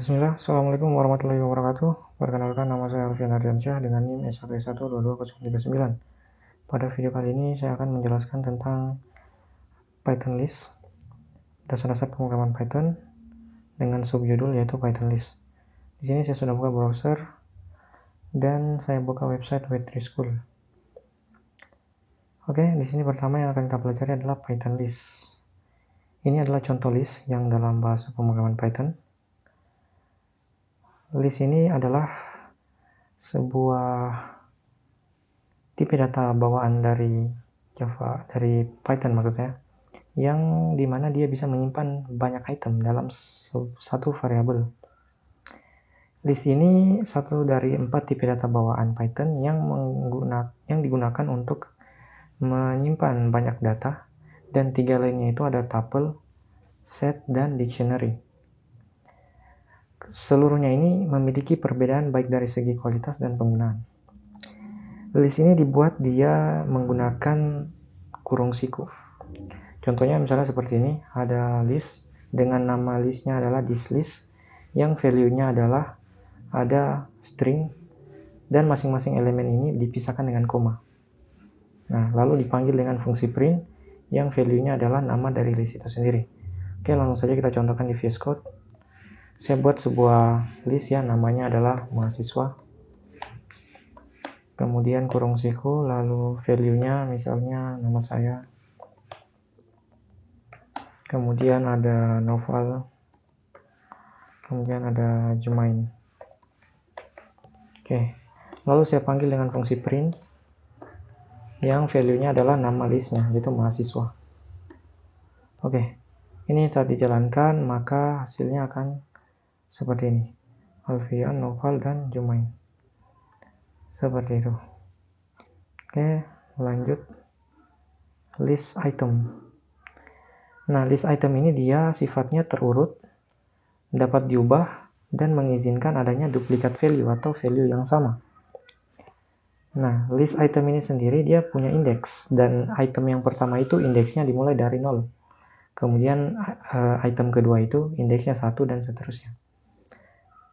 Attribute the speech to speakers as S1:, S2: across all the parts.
S1: Bismillah, Assalamualaikum warahmatullahi wabarakatuh. Perkenalkan, nama saya Alfian Ardiansyah dengan NIM S1122039. Pada video kali ini saya akan menjelaskan tentang Python list, dasar-dasar pemrograman Python dengan subjudul yaitu Python list. Di sini saya sudah buka browser dan saya buka website Web3 School. Oke, di sini pertama yang akan kita pelajari adalah Python list. Ini adalah contoh list yang dalam bahasa pemrograman Python. List ini adalah sebuah tipe data bawaan dari Java, dari Python maksudnya, yang dimana dia bisa menyimpan banyak item dalam satu variabel. List ini satu dari 4 tipe data bawaan Python yang digunakan untuk menyimpan banyak data, dan 3 lainnya itu ada tuple, set, dan dictionary. Seluruhnya ini memiliki perbedaan baik dari segi kualitas dan penggunaan. List ini dibuat dia menggunakan kurung siku. Contohnya misalnya seperti ini, ada list dengan nama listnya adalah thislist, yang value-nya adalah ada string, dan masing-masing elemen ini dipisahkan dengan koma. Nah, lalu dipanggil dengan fungsi print, yang value-nya adalah nama dari list itu sendiri. Oke, langsung saja kita contohkan di VS Code. Saya buat sebuah list ya, namanya adalah mahasiswa. Kemudian kurung siku, lalu value-nya misalnya nama saya. Kemudian ada novel. Kemudian ada Jumain. Oke, lalu saya panggil dengan fungsi print, yang value-nya adalah nama listnya, yaitu mahasiswa. Oke, ini saat dijalankan, maka hasilnya akan seperti ini. Alfian, Noval, dan Jumain. Seperti itu. Oke, lanjut. List item. Nah, list item ini dia sifatnya terurut, dapat diubah, dan mengizinkan adanya duplikat value atau value yang sama. Nah, list item ini sendiri dia punya indeks, dan item yang pertama itu indeksnya dimulai dari 0. Kemudian item kedua itu indeksnya 1 dan seterusnya.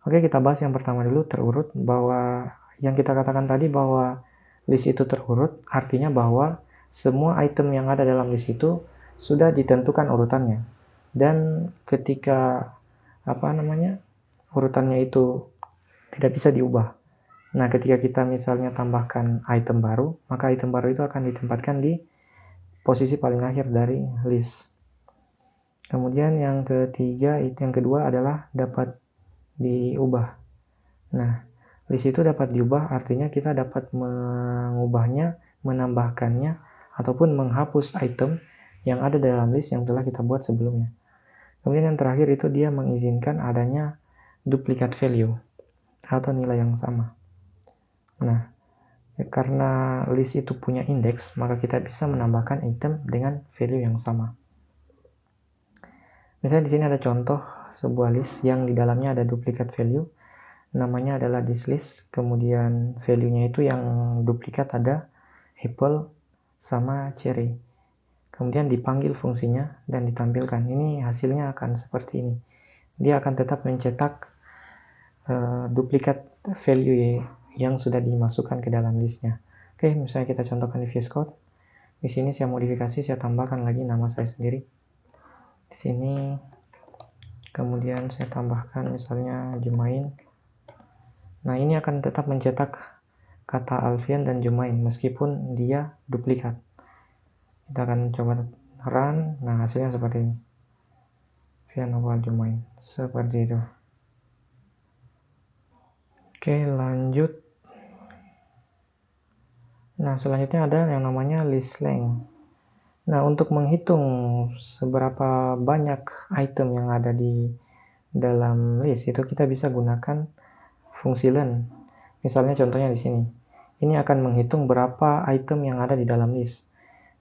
S1: Oke, kita bahas yang pertama dulu, terurut. Bahwa yang kita katakan tadi bahwa list itu terurut, artinya bahwa semua item yang ada dalam list itu sudah ditentukan urutannya. Dan ketika urutannya itu tidak bisa diubah. Nah, ketika kita misalnya tambahkan item baru, maka item baru itu akan ditempatkan di posisi paling akhir dari list. Kemudian yang kedua adalah dapat diubah. Nah, list itu dapat diubah, artinya kita dapat mengubahnya, menambahkannya, ataupun menghapus item yang ada dalam list yang telah kita buat sebelumnya. Kemudian yang terakhir itu dia mengizinkan adanya duplikat value atau nilai yang sama. Nah, karena list itu punya indeks, maka kita bisa menambahkan item dengan value yang sama. Misalnya di sini ada contoh sebuah list yang di dalamnya ada duplikat value. Namanya adalah thislist, kemudian value-nya itu yang duplikat ada apple sama cherry. Kemudian dipanggil fungsinya dan ditampilkan. Ini hasilnya akan seperti ini. Dia akan tetap mencetak duplikat value yang sudah dimasukkan ke dalam listnya. Oke, misalnya kita contohkan di VS Code. Di sini saya modifikasi, saya tambahkan lagi nama saya sendiri. Di sini kemudian saya tambahkan misalnya Jumain. Nah, ini akan tetap mencetak kata Alfian dan Jumain meskipun dia duplikat. Kita akan coba run. Nah, hasilnya seperti ini. Alfian, Noval, Jumain. Seperti itu. Oke, lanjut. Nah, selanjutnya ada yang namanya list length. Nah, untuk menghitung seberapa banyak item yang ada di dalam list itu kita bisa gunakan fungsi len. Misalnya contohnya di sini. Ini akan menghitung berapa item yang ada di dalam list.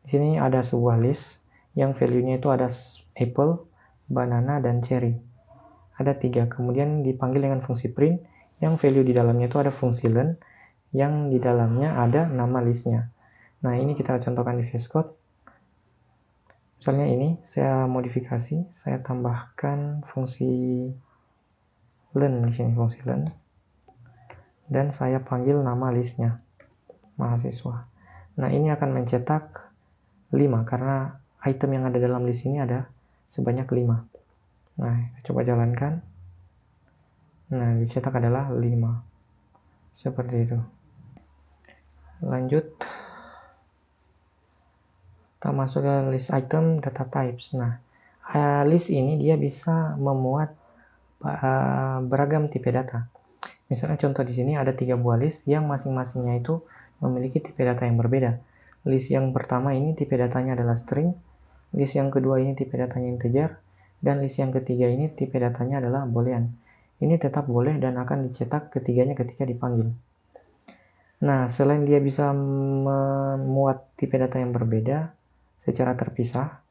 S1: Di sini ada sebuah list yang value-nya itu ada apple, banana, dan cherry. Ada 3. Kemudian dipanggil dengan fungsi print, yang value di dalamnya itu ada fungsi len, yang di dalamnya ada nama listnya. Nah, ini kita contohkan di VS Code. Misalnya ini, saya modifikasi, saya tambahkan fungsi learn di sini, fungsi learn, dan saya panggil nama listnya mahasiswa. Nah, ini akan mencetak 5 karena item yang ada dalam list ini ada sebanyak 5. Nah, coba jalankan. Nah, dicetak adalah 5. Seperti itu. Lanjut. Kita masuk ke list item data types. Nah, list ini dia bisa memuat beragam tipe data. Misalnya contoh di sini ada 3 buah list yang masing-masingnya itu memiliki tipe data yang berbeda. List yang pertama ini tipe datanya adalah string, list yang kedua ini tipe datanya integer, dan list yang ketiga ini tipe datanya adalah boolean. Ini tetap boleh dan akan dicetak ketiganya ketika dipanggil. Nah, selain dia bisa memuat tipe data yang berbeda secara terpisah,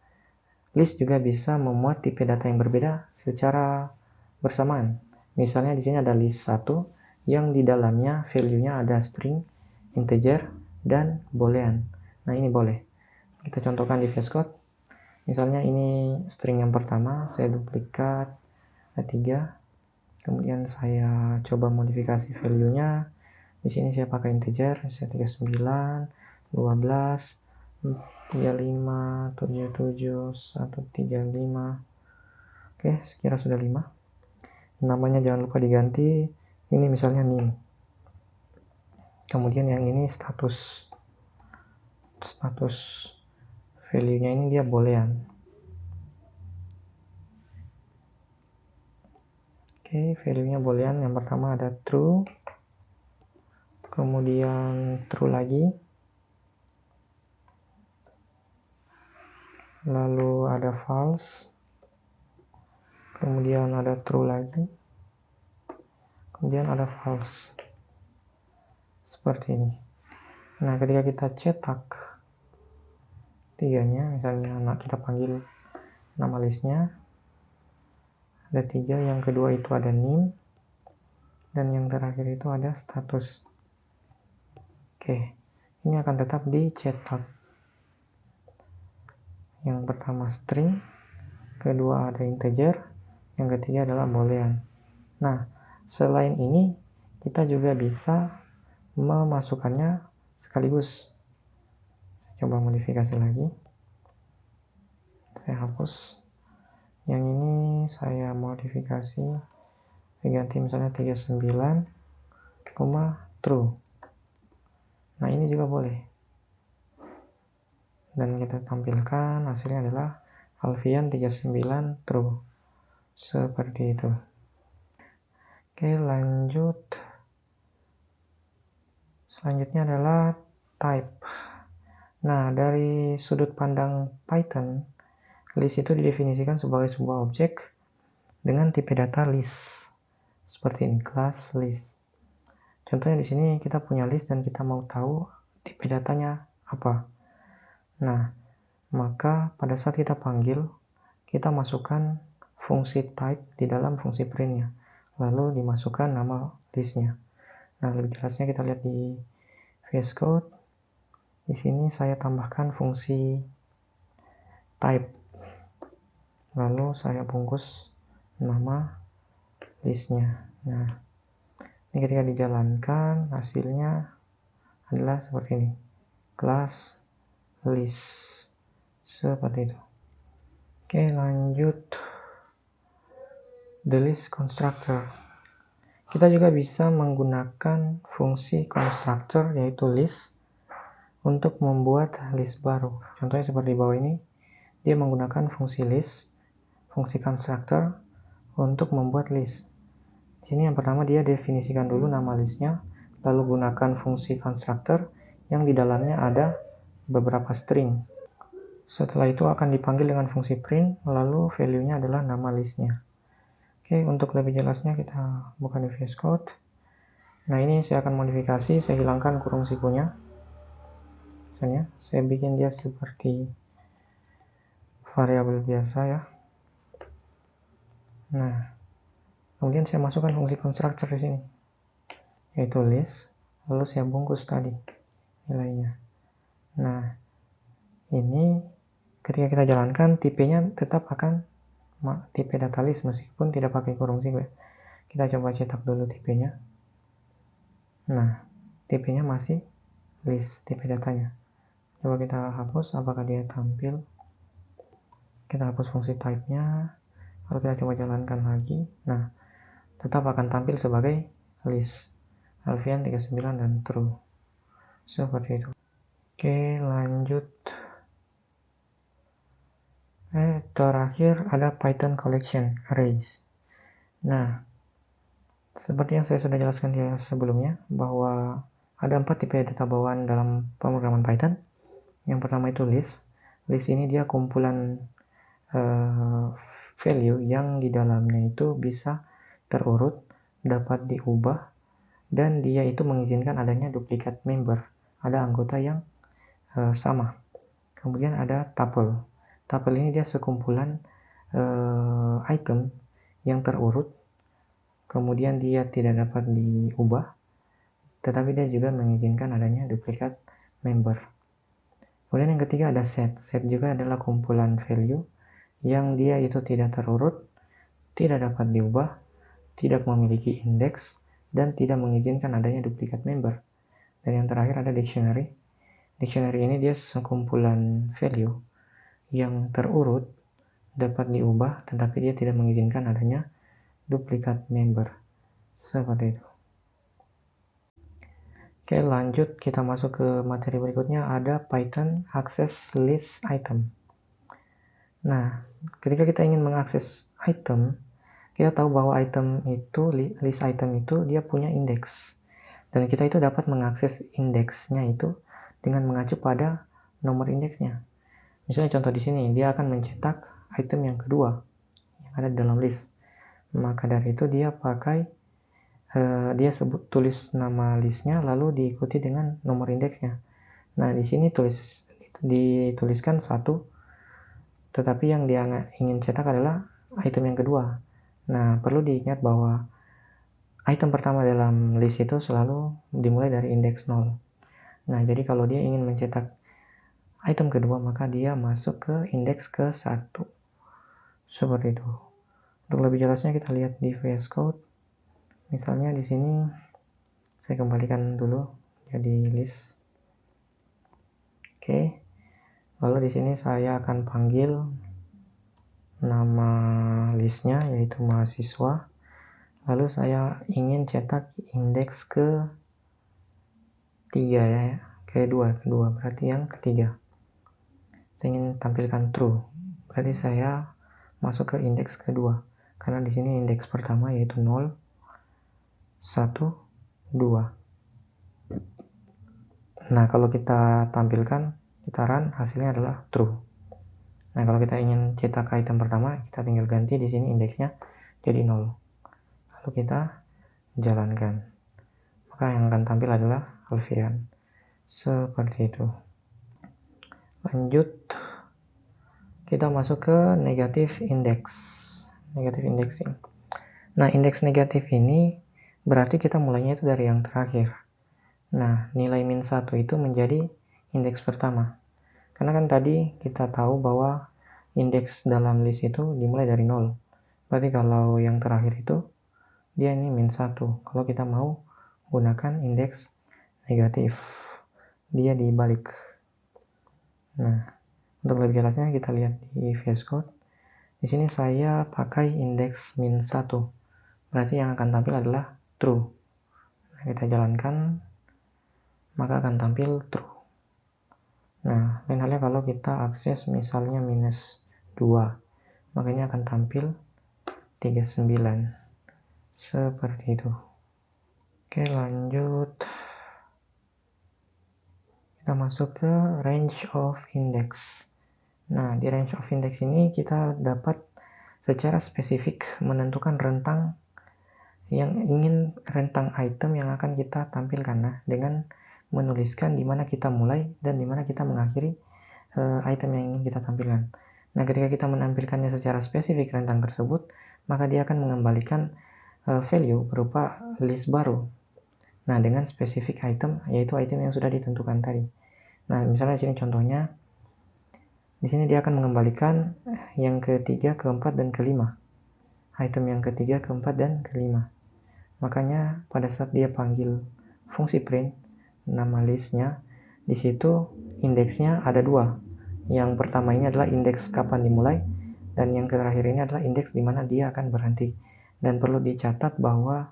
S1: list juga bisa memuat tipe data yang berbeda secara bersamaan. Misalnya di sini ada list 1 yang di dalamnya value-nya ada string, integer, dan boolean. Nah, ini boleh. Kita contohkan di VS Code. Misalnya ini string yang pertama, saya duplikat 3. Kemudian saya coba modifikasi value-nya. Di sini saya pakai integer, saya 39, 12, 35, 77, 135. Oke, sekira sudah 5. Namanya jangan lupa diganti. Ini misalnya name. Kemudian yang ini status value-nya ini dia boolean. Oke, value-nya boolean. Yang pertama ada true. Kemudian true lagi. Lalu ada false. Kemudian ada true lagi. Kemudian ada false. Seperti ini. Nah, ketika kita cetak tiganya, misalnya kita panggil nama listnya, ada 3, yang kedua itu ada name, dan yang terakhir itu ada status. Oke, ini akan tetap dicetak. Yang pertama string, kedua ada integer, yang ketiga adalah boolean. Nah, selain ini kita juga bisa memasukkannya sekaligus. Coba modifikasi lagi. Saya hapus. Yang ini saya modifikasi, diganti misalnya 39, true. Nah, ini juga boleh. Dan kita tampilkan hasilnya adalah Alfian 39 true. Seperti itu. Oke, lanjut. Selanjutnya adalah type. Nah, dari sudut pandang Python, list itu didefinisikan sebagai sebuah objek dengan tipe data list. Seperti ini, class list. Contohnya di sini kita punya list dan kita mau tahu tipe datanya apa. Nah, maka pada saat kita panggil, kita masukkan fungsi type di dalam fungsi print-nya. Lalu dimasukkan nama listnya. Nah, lebih jelasnya kita lihat di VS Code. Di sini saya tambahkan fungsi type. Lalu saya bungkus nama listnya. Nah, ini ketika dijalankan, hasilnya adalah seperti ini. Class list. Seperti itu. Oke, lanjut. The list constructor. Kita juga bisa menggunakan fungsi constructor yaitu list untuk membuat list baru. Contohnya seperti di bawah ini, dia menggunakan fungsi list, fungsi constructor untuk membuat list. Di sini yang pertama dia definisikan dulu nama listnya, lalu gunakan fungsi constructor yang di dalamnya ada beberapa string. Setelah itu akan dipanggil dengan fungsi print, lalu value-nya adalah nama listnya. Oke, untuk lebih jelasnya kita buka di VS Code. Nah, ini saya akan modifikasi, saya hilangkan kurung sikunya. Misalnya, saya bikin dia seperti variabel biasa ya. Nah, kemudian saya masukkan fungsi constructor di sini, yaitu list, lalu saya bungkus tadi nilainya. Nah, ini ketika kita jalankan, tipenya tetap akan tipe data list meskipun tidak pakai kurung siku. Kita coba cetak dulu tipenya. Nah, tipenya masih list, tipe datanya. Coba kita hapus, apakah dia tampil? Kita hapus fungsi type-nya, lalu kita coba jalankan lagi. Nah, tetap akan tampil sebagai list. Alfian 39 dan true. Seperti itu. Oke, lanjut. Terakhir ada Python collection arrays. Nah, seperti yang saya sudah jelaskan di sebelumnya, bahwa ada 4 tipe data bawaan dalam pemrograman Python. Yang pertama itu list. List ini dia kumpulan value yang di dalamnya itu bisa terurut, dapat diubah, dan dia itu mengizinkan adanya duplikat member. Ada anggota yang sama. Kemudian ada tuple. Tuple ini dia sekumpulan item yang terurut, kemudian dia tidak dapat diubah, tetapi dia juga mengizinkan adanya duplikat member. Kemudian yang ketiga ada set. Set juga adalah kumpulan value yang dia itu tidak terurut, tidak dapat diubah, tidak memiliki indeks, dan tidak mengizinkan adanya duplikat member. Dan yang terakhir ada dictionary. Dictionary ini dia sekumpulan value yang terurut, dapat diubah, tetapi dia tidak mengizinkan adanya duplikat member. Seperti itu. Oke, lanjut kita masuk ke materi berikutnya, ada Python access list item. Nah, ketika kita ingin mengakses item, kita tahu bahwa item itu, list item itu dia punya indeks. Dan kita itu dapat mengakses indeksnya itu dengan mengacu pada nomor indeksnya. Misalnya contoh di sini, dia akan mencetak item yang kedua yang ada di dalam list. Maka dari itu dia pakai, dia tulis nama listnya lalu diikuti dengan nomor indeksnya. Nah, di sini dituliskan 1, tetapi yang dia ingin cetak adalah item yang kedua. Nah, perlu diingat bahwa item pertama dalam list itu selalu dimulai dari indeks 0. Nah, jadi kalau dia ingin mencetak item kedua, maka dia masuk ke indeks ke 1. Seperti itu. Untuk lebih jelasnya kita lihat di VS Code. Misalnya di sini saya kembalikan dulu jadi list. Oke. Lalu di sini saya akan panggil nama listnya yaitu mahasiswa. Lalu saya ingin cetak indeks ke 3 ya, kedua berarti yang ketiga. Saya ingin tampilkan true, berarti saya masuk ke indeks kedua, karena di sini indeks pertama yaitu 0, 1, 2. Nah, kalau kita tampilkan, kita run, hasilnya adalah true. Nah, kalau kita ingin cetak item pertama, kita tinggal ganti di sini indeksnya jadi 0. Lalu kita jalankan. Maka yang akan tampil adalah Alfian. Seperti itu. Lanjut, kita masuk ke negative index. Negative indexing. Nah, indeks negatif ini berarti kita mulainya itu dari yang terakhir. Nah, nilai min 1 itu menjadi indeks pertama. Karena kan tadi kita tahu bahwa indeks dalam list itu dimulai dari 0. Berarti kalau yang terakhir itu, dia ini min 1. Kalau kita mau gunakan indeks negatif, dia dibalik. Nah, untuk lebih jelasnya kita lihat di VS Code. Di sini saya pakai indeks min 1. Berarti yang akan tampil adalah true. Nah, kita jalankan, maka akan tampil true. Nah, lain halnya kalau kita akses misalnya minus 2, makanya akan tampil 39. Seperti itu. Oke, lanjut. Kita masuk ke range of index. Nah, di range of index ini kita dapat secara spesifik menentukan rentang item yang akan kita tampilkan. Nah, dengan menuliskan di mana kita mulai dan di mana kita mengakhiri item yang ingin kita tampilkan. Nah, ketika kita menampilkannya secara spesifik rentang tersebut, maka dia akan mengembalikan value berupa list baru. Nah, dengan spesifik item, yaitu item yang sudah ditentukan tadi. Nah, misalnya di sini contohnya, di sini dia akan mengembalikan yang ketiga, keempat, dan kelima. Item yang ketiga, keempat, dan kelima. Makanya pada saat dia panggil fungsi print, nama listnya, di situ indeksnya ada dua. Yang pertama ini adalah indeks kapan dimulai, dan yang terakhir ini adalah indeks di mana dia akan berhenti. Dan perlu dicatat bahwa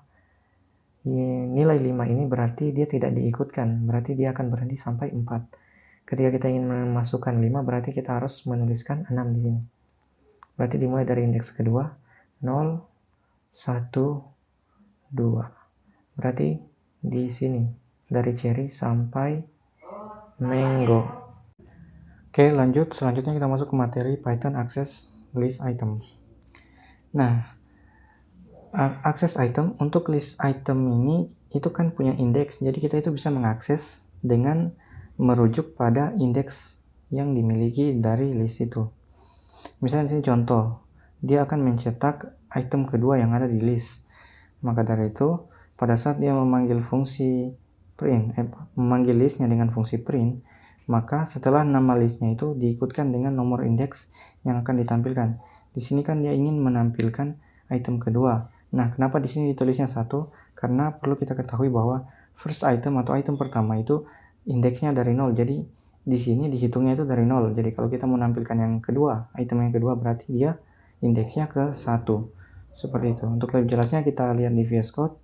S1: nilai 5 ini berarti dia tidak diikutkan, berarti dia akan berhenti sampai 4. Ketika kita ingin memasukkan 5, berarti kita harus menuliskan 6 di sini. Berarti dimulai dari indeks kedua, 0, 1, 2. Berarti di sini, dari cherry sampai mango. Oke, lanjut. Selanjutnya kita masuk ke materi Python Access List Item. Nah, akses item, untuk list item ini itu kan punya indeks, jadi kita itu bisa mengakses dengan merujuk pada indeks yang dimiliki dari list itu. Misalnya di sini contoh, dia akan mencetak item kedua yang ada di list. Maka dari itu, pada saat dia memanggil fungsi print, memanggil listnya dengan fungsi print, maka setelah nama listnya itu diikutkan dengan nomor indeks yang akan ditampilkan. Di sini kan dia ingin menampilkan item kedua. Nah, kenapa di sini ditulisnya 1? Karena perlu kita ketahui bahwa first item atau item pertama itu indeksnya dari 0. Jadi di sini dihitungnya itu dari 0. Jadi kalau kita menampilkan yang kedua, item yang kedua, berarti dia indeksnya ke 1. Seperti itu. Untuk lebih jelasnya kita lihat di VS Code.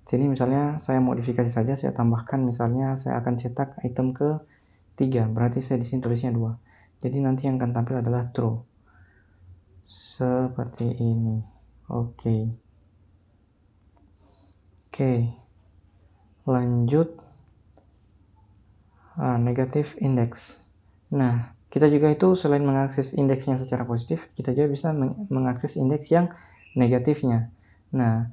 S1: Sini misalnya saya modifikasi saja, saya tambahkan misalnya saya akan cetak item ke 3, berarti saya di sini tulisnya 2. Jadi nanti yang akan tampil adalah true. Seperti ini. Oke. Lanjut. Negative index. Nah, kita juga itu selain mengakses indeksnya secara positif, kita juga bisa mengakses indeks yang negatifnya. Nah,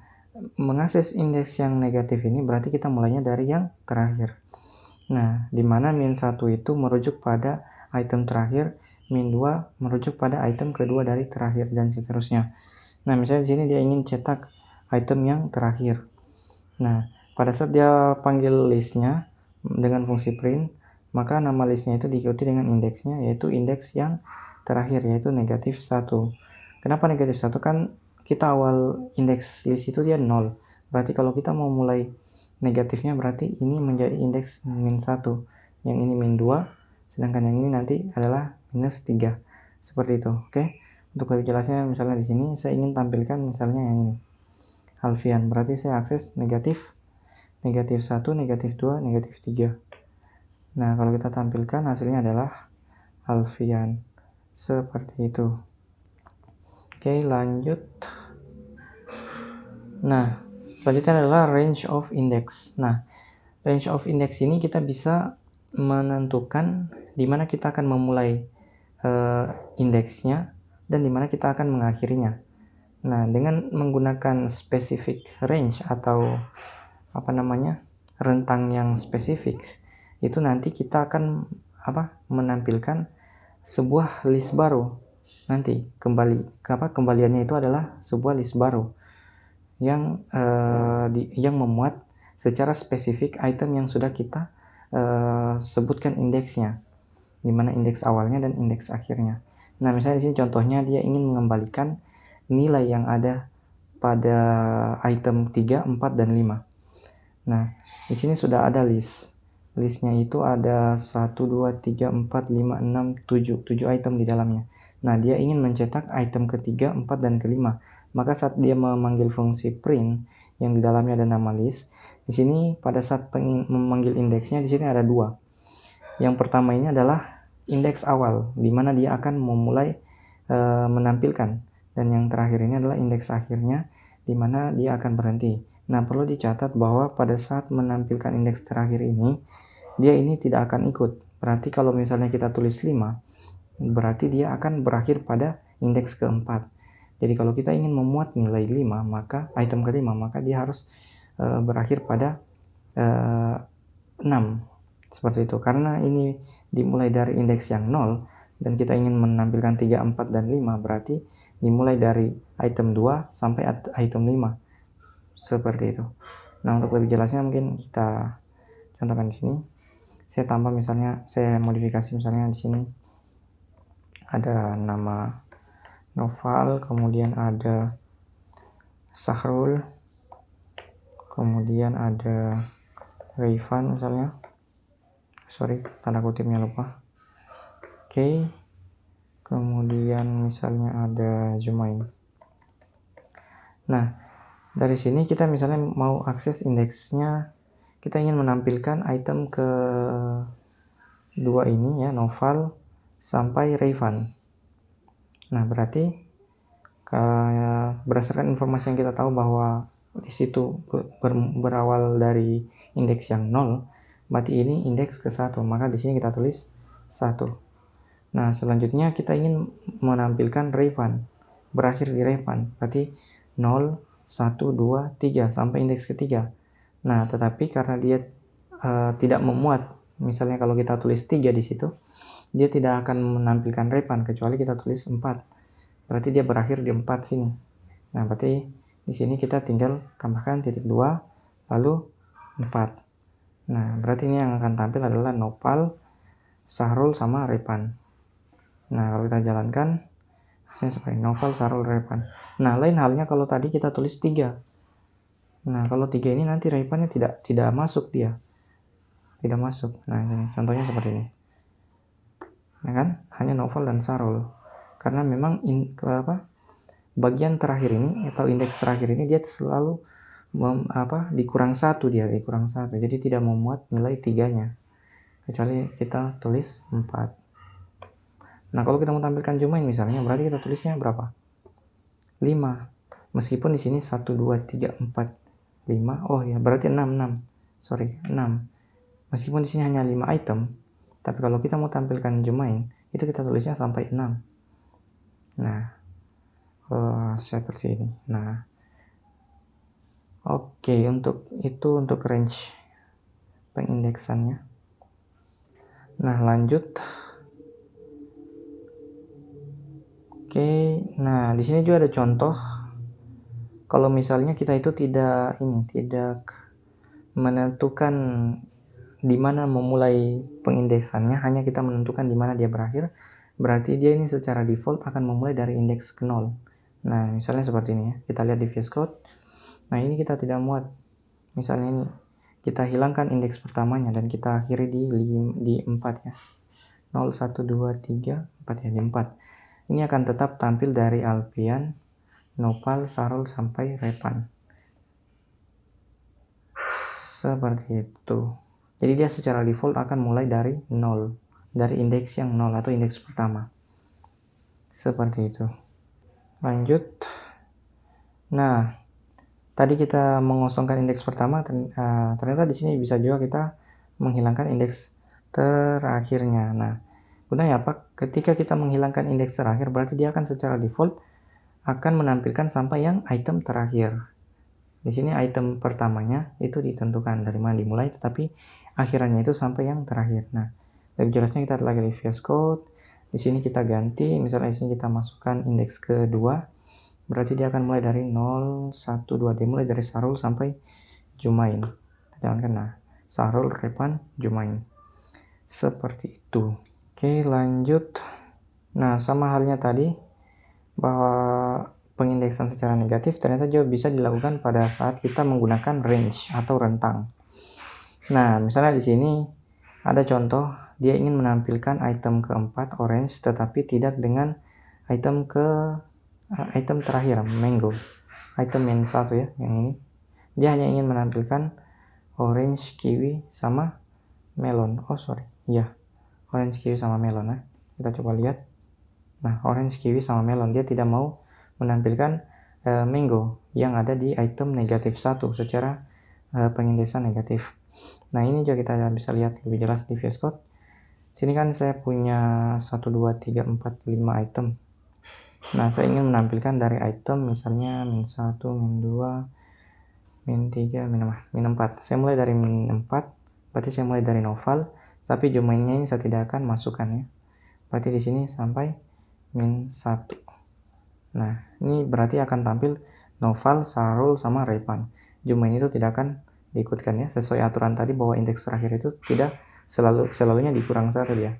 S1: mengakses indeks yang negatif ini berarti kita mulainya dari yang terakhir. Nah, di mana min 1 itu merujuk pada item terakhir, min 2 merujuk pada item kedua dari terakhir, dan seterusnya. Nah, misalnya di sini dia ingin cetak item yang terakhir. Nah, pada saat dia panggil listnya dengan fungsi print, maka nama listnya itu diikuti dengan indeksnya, yaitu indeks yang terakhir, yaitu negatif 1. Kenapa negatif 1? Kan kita awal indeks list itu dia 0. Berarti kalau kita mau mulai negatifnya, berarti ini menjadi indeks min 1. Yang ini min 2, sedangkan yang ini nanti adalah minus 3. Seperti itu, oke? Untuk lebih jelasnya, misalnya di sini saya ingin tampilkan misalnya yang ini. Alfian, berarti saya akses negatif 1, negatif 2, negatif 3. Nah, kalau kita tampilkan hasilnya adalah Alfian. Seperti itu. Oke, lanjut. Nah, selanjutnya adalah range of index. Nah, range of index ini kita bisa menentukan di mana kita akan memulai indeksnya dan di mana kita akan mengakhirinya. Nah, dengan menggunakan specific range atau rentang yang spesifik, itu nanti kita akan menampilkan sebuah list baru. Nanti kembaliannya itu adalah sebuah list baru yang memuat secara spesifik item yang sudah kita sebutkan indeksnya, di mana indeks awalnya dan indeks akhirnya. Nah, misalnya di sini contohnya dia ingin mengembalikan nilai yang ada pada item 3, 4, dan 5. Nah, di sini sudah ada list. Listnya itu ada 1, 2, 3, 4, 5, 6, 7. 7 item di dalamnya. Nah, dia ingin mencetak item ketiga, 4, dan kelima. Maka saat dia memanggil fungsi print yang di dalamnya ada nama list, di sini pada saat memanggil indeksnya di sini ada 2. Yang pertama ini adalah indeks awal, di mana dia akan memulai menampilkan, dan yang terakhir ini adalah indeks akhirnya, di mana dia akan berhenti. Nah, perlu dicatat bahwa pada saat menampilkan indeks terakhir ini, dia ini tidak akan ikut. Berarti kalau misalnya kita tulis 5, berarti dia akan berakhir pada indeks keempat. Jadi kalau kita ingin memuat nilai 5, maka item kelima, maka dia harus berakhir pada 6. Seperti itu. Karena ini dimulai dari indeks yang 0, dan kita ingin menampilkan 3, 4, dan 5, berarti dimulai dari item 2 sampai item 5. Seperti itu. Nah, untuk lebih jelasnya mungkin kita contohkan di sini. Saya tambah misalnya, saya modifikasi misalnya di sini ada nama Noval, kemudian ada Sahrul, kemudian ada Rayvan misalnya, sorry tanda kutipnya lupa, oke, kemudian misalnya ada Jumain. Nah, dari sini kita misalnya mau akses indeksnya, kita ingin menampilkan item ke dua ini ya, Noval sampai Rayvan. Nah, berarti berdasarkan informasi yang kita tahu bahwa di situ berawal dari indeks yang 0, berarti ini indeks ke 1, maka di sini kita tulis 1. Nah, selanjutnya kita ingin menampilkan Rayvan, berakhir di Rayvan, berarti 0, 1, 2, 3 sampai indeks ketiga. Nah, tetapi karena dia tidak memuat, misalnya kalau kita tulis 3 di situ, dia tidak akan menampilkan Rayvan kecuali kita tulis 4. Berarti dia berakhir di 4 sini. Nah, berarti di sini kita tinggal tambahkan titik 2 lalu 4. Nah, berarti ini yang akan tampil adalah Noval, Sahrul sama Rayvan. Nah, kalau kita jalankan hasilnya seperti Noval, Sahrul, Rayvan. Nah, lain halnya kalau tadi kita tulis 3. Nah, kalau 3 ini nanti Rayvannya tidak masuk dia. Tidak masuk. Nah, ini contohnya seperti ini. Nah, kan? Hanya Noval dan Sahrul. Karena memang bagian terakhir ini atau indeks terakhir ini dia selalu dikurang 1 dia, dikurang 1. Jadi tidak memuat nilai 3-nya. Kecuali kita tulis 4. Nah, kalau kita mau tampilkan Jumain misalnya, berarti kita tulisnya berapa? 5. Meskipun di sini 1, 2, 3, 4, 5. Oh ya, berarti 6. Sorry, 6. Meskipun di sini hanya 5 item, tapi kalau kita mau tampilkan Jumain, itu kita tulisnya sampai 6. Nah, seperti ini. Nah, oke, untuk range pengindeksannya. Nah, lanjut. Oke, nah di sini juga ada contoh. Kalau misalnya kita itu tidak menentukan di mana memulai pengindeksannya, hanya kita menentukan di mana dia berakhir, berarti dia ini secara default akan memulai dari indeks ke 0. Nah, misalnya seperti ini ya. Kita lihat di VS Code. Nah, ini kita tidak muat. Misalnya ini kita hilangkan indeks pertamanya dan kita akhiri di 4 ya. 0, 1, 2, 3, 4 ya, di 4. Ini akan tetap tampil dari Alpian, Noval, Sahrul sampai Rayvan. Seperti itu. Jadi dia secara default akan mulai dari 0, dari indeks yang 0 atau indeks pertama. Seperti itu. Lanjut. Nah, tadi kita mengosongkan indeks pertama, ternyata di sini bisa juga kita menghilangkan indeks terakhirnya. Nah, gunanya apa? Ketika kita menghilangkan indeks terakhir, berarti dia akan secara default akan menampilkan sampai yang item terakhir. Di sini item pertamanya itu ditentukan dari mana dimulai, tetapi akhirannya itu sampai yang terakhir. Nah, lebih jelasnya kita lagi di VS Code. Di sini kita ganti, misalnya di sini kita masukkan indeks kedua, berarti dia akan mulai dari 0, 1, 2. Dia mulai dari Sahrul sampai Jumain. Jalankan, nah, Sahrul, Rayvan, Jumain. Seperti itu. Oke, lanjut. Nah, sama halnya tadi, bahwa pengindeksan secara negatif ternyata juga bisa dilakukan pada saat kita menggunakan range atau rentang. Nah, misalnya di sini ada contoh, dia ingin menampilkan item keempat, orange, tetapi tidak dengan item terakhir, mango. Item yang 1 ya, yang ini. Dia hanya ingin menampilkan orange, kiwi, sama melon. Oh, sorry. Iya. Orange, kiwi, sama melon ya. Kita coba lihat. Nah, orange, kiwi, sama melon. Dia tidak mau menampilkan mango yang ada di item negatif 1 secara pengindeksan negatif. Nah, ini juga kita bisa lihat lebih jelas di VS Code. Sini kan saya punya 1, 2, 3, 4, 5 item. Nah, saya ingin menampilkan dari item misalnya min 1, min 2, min 3, min 4. Saya mulai dari min 4. Berarti saya mulai dari Noval, tapi Jumainnya ini saya tidak akan masukkan ya. Berarti di sini sampai min 1. Nah, ini berarti akan tampil Noval, Sahrul, sama Rayvan. Jumain itu tidak akan diikutkan ya, sesuai aturan tadi bahwa indeks terakhir itu tidak selalunya dikurang 1 dia.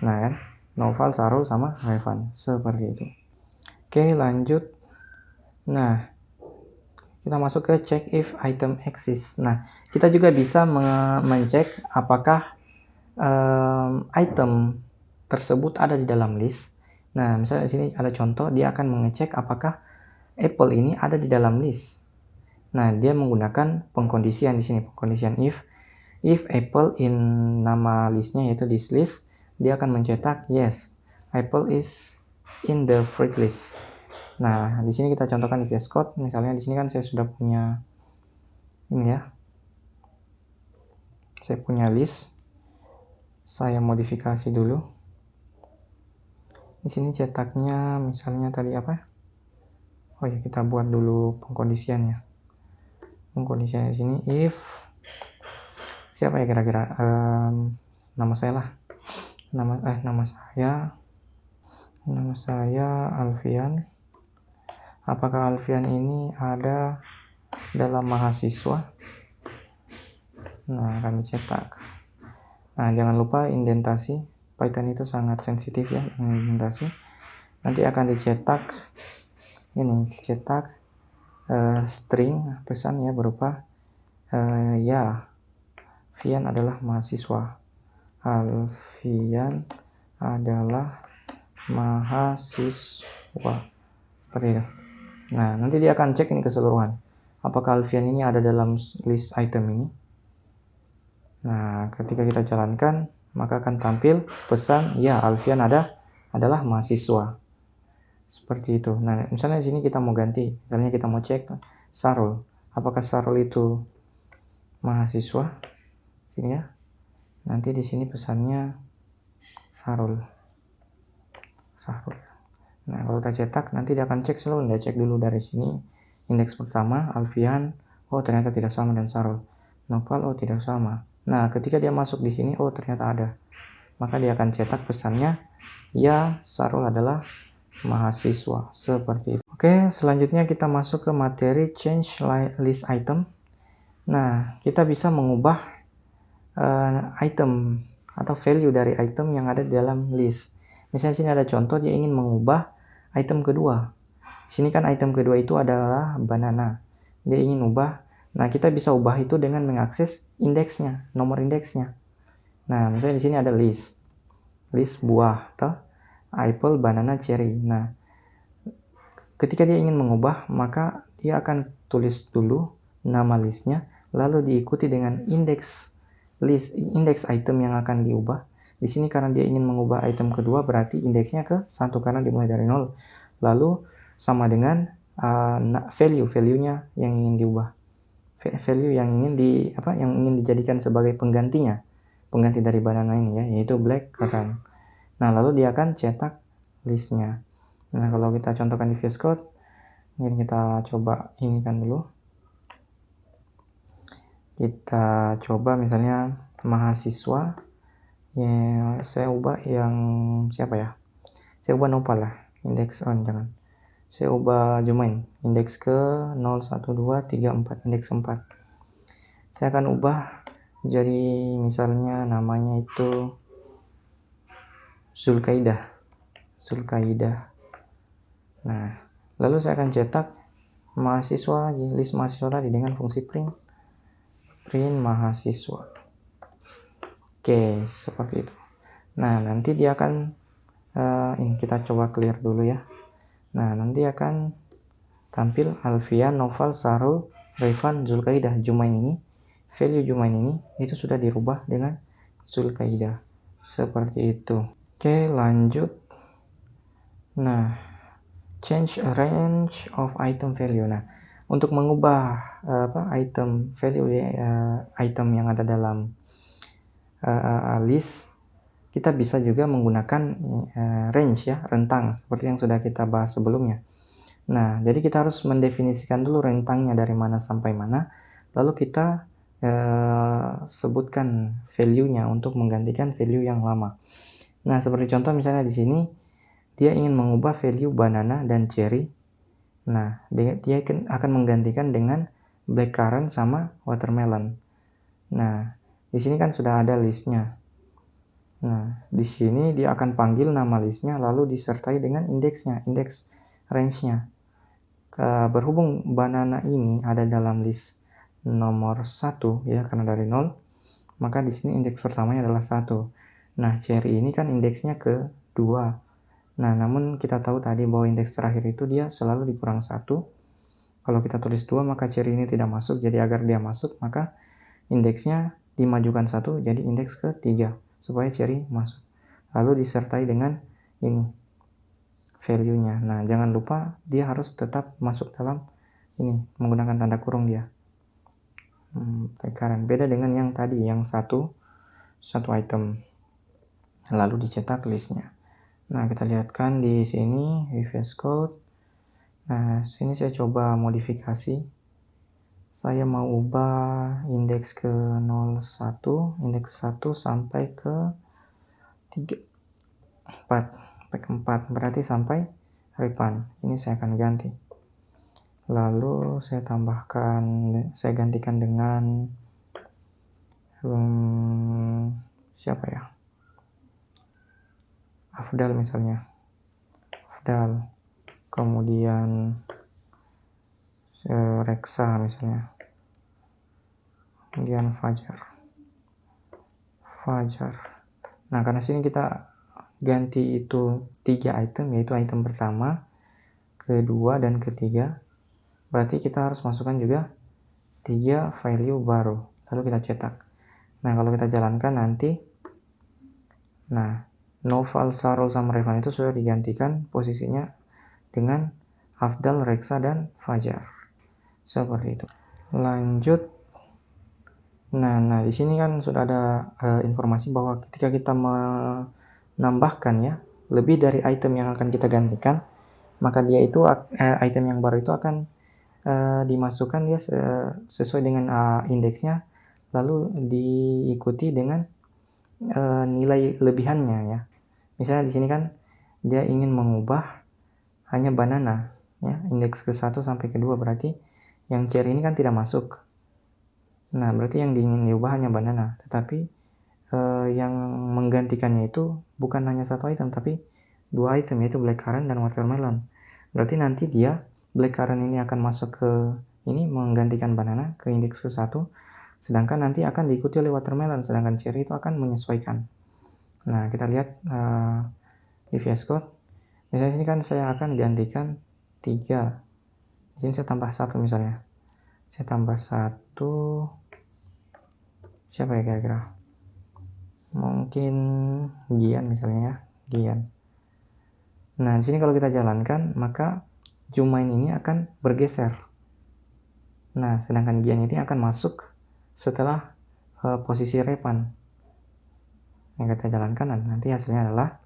S1: Nah kan, Noval, Sahrul, sama Rayvan. Seperti itu. Oke, lanjut. Nah, kita masuk ke check if item exists. Nah, kita juga bisa mencek apakah item tersebut ada di dalam list. Nah, misalnya di sini ada contoh, dia akan mengecek apakah apple ini ada di dalam list. Nah, dia menggunakan pengkondisian di sini, pengkondisian if apple in nama listnya yaitu this list, dia akan mencetak yes, apple is in the fruit list. Nah, di sini kita contohkan di VS Code. Misalnya di sini kan saya sudah punya ini ya. Saya punya list. Saya modifikasi dulu. Di sini cetaknya misalnya tadi apa? Oh ya, kita buat dulu pengkondisiannya. Pengkondisiannya di sini if siapa ya kira-kira? Nama saya lah. Nama saya Alfian. Apakah Alfian ini ada dalam mahasiswa? Nah, akan dicetak. Nah, jangan lupa indentasi. Python itu sangat sensitif ya, indentasi. Nanti akan dicetak string pesan ya berupa ya, Alfian adalah mahasiswa. Alfian adalah mahasiswa. Seperti itu. Nah, nanti dia akan cek ini keseluruhan. Apakah Alfian ini ada dalam list item ini? Nah, ketika kita jalankan, maka akan tampil pesan, ya, Alfian adalah mahasiswa. Seperti itu. Nah, misalnya di sini kita mau ganti. Misalnya kita mau cek Sarul. Apakah Sarul itu mahasiswa? Sini ya. Nanti di sini pesannya Sarul. Nah, kalau kita cetak, nanti dia akan cek selalu. Dia cek dulu dari sini. Indeks pertama, Alfian. Oh, ternyata tidak sama dan Sarul. Nopal, oh, tidak sama. Nah, ketika dia masuk di sini, oh, ternyata ada. Maka dia akan cetak pesannya, ya, Sarul adalah mahasiswa. Seperti itu. Oke, selanjutnya kita masuk ke materi change list item. Nah, kita bisa mengubah item atau value dari item yang ada di dalam list. Misalnya sini ada contoh, dia ingin mengubah item kedua. Sini kan item kedua itu adalah banana. Dia ingin ubah. Nah, kita bisa ubah itu dengan mengakses indeksnya, nomor indeksnya. Nah, misalnya di sini ada list buah, atau apple, banana, cherry. Nah, ketika dia ingin mengubah, maka dia akan tulis dulu nama listnya, lalu diikuti dengan indeks item yang akan diubah. Di sini karena dia ingin mengubah item kedua, berarti indeksnya ke 1 karena dimulai dari 0. Lalu sama dengan value-nya yang ingin diubah. Value yang ingin dijadikan sebagai pengganti dari banana ini ya, yaitu black cotton. Nah, lalu dia akan cetak listnya. Nah, kalau kita contohkan di VS Code, ini kita coba ini kan dulu. Kita coba misalnya mahasiswa, ya, saya ubah yang siapa ya? Saya ubah Nopal lah, indeks jangan. Saya ubah Jumain, indeks ke 0, 1, 2, 3, 4, indeks 4. Saya akan ubah jadi misalnya namanya itu Zulkaidah. Nah, lalu saya akan cetak mahasiswa, list mahasiswa tadi dengan fungsi print mahasiswa. Oke, seperti itu. Nah, nanti dia akan ini kita coba clear dulu ya. Nah, nanti akan tampil Alfian, Noval, Sarul, Rifan, Zulkaidah. Jumain ini, value Jumain ini itu sudah dirubah dengan Zulkaidah. Seperti itu. Oke, lanjut. Nah, change a range of item value. Nah, untuk mengubah item value item yang ada dalam list, kita bisa juga menggunakan range ya, rentang seperti yang sudah kita bahas sebelumnya. Nah, jadi kita harus mendefinisikan dulu rentangnya dari mana sampai mana, lalu kita sebutkan value-nya untuk menggantikan value yang lama. Nah, seperti contoh misalnya di sini dia ingin mengubah value banana dan cherry. Nah, dia akan menggantikan dengan blackcurrant sama watermelon. Nah, di sini kan sudah ada listnya. Nah, di sini dia akan panggil nama listnya lalu disertai dengan indeksnya, indeks range-nya. berhubung banana ini ada dalam list nomor 1 ya, karena dari 0, maka di sini indeks pertamanya adalah 1. Nah, cherry ini kan indeksnya ke 2. Nah, namun kita tahu tadi bahwa indeks terakhir itu dia selalu dikurang 1. Kalau kita tulis 2, maka cherry ini tidak masuk. Jadi agar dia masuk, maka indeksnya dimajukan 1 jadi indeks ke 3 supaya cherry masuk. Lalu disertai dengan ini value-nya. Nah, jangan lupa dia harus tetap masuk dalam ini menggunakan tanda kurung dia. Beda dengan yang tadi yang satu item. Lalu dicetak listnya. Nah, kita lihatkan di sini VS Code. Nah, sini saya coba modifikasi. Saya mau ubah indeks ke 01, indeks 1 sampai ke 3, 4, berarti sampai repan. Ini saya akan ganti. Lalu saya gantikan dengan siapa ya? Afdal misalnya. Afdal. Kemudian Reksa misalnya. Kemudian Fajar. Nah, karena sini kita ganti itu 3 item, yaitu item pertama, kedua, dan ketiga. Berarti kita harus masukkan juga 3 value baru. Lalu kita cetak. Nah, kalau kita jalankan nanti, nah, Noval, Sarul, sama Revan itu sudah digantikan posisinya dengan Afdal, Reksa, dan Fajar. Seperti itu. Lanjut. Nah, di sini kan sudah ada informasi bahwa ketika kita menambahkan ya lebih dari item yang akan kita gantikan, maka dia itu item yang baru itu akan dimasukkan ya sesuai dengan indeksnya, lalu diikuti dengan nilai lebihannya ya. Misalnya di sini kan dia ingin mengubah hanya banana ya, indeks ke 1 sampai ke 2, berarti yang cherry ini kan tidak masuk. Nah, berarti yang ingin diubah hanya banana, tetapi yang menggantikannya itu bukan hanya 1 item, tapi 2 item, yaitu blackcurrant dan watermelon. Berarti nanti dia blackcurrant ini akan masuk ke ini menggantikan banana ke indeks ke 1, sedangkan nanti akan diikuti oleh watermelon, sedangkan cherry itu akan menyesuaikan. Nah, kita lihat di VS Code. Misalnya sini kan saya akan gantikan 3. Di sini saya tambah 1 misalnya. Saya tambah 1. Siapa ya kira-kira? Mungkin Gian misalnya ya, Gian. Nah, di sini kalau kita jalankan, maka Jumain ini akan bergeser. Nah, sedangkan Gian ini akan masuk setelah posisi repan. Yang kita jalankan nanti hasilnya adalah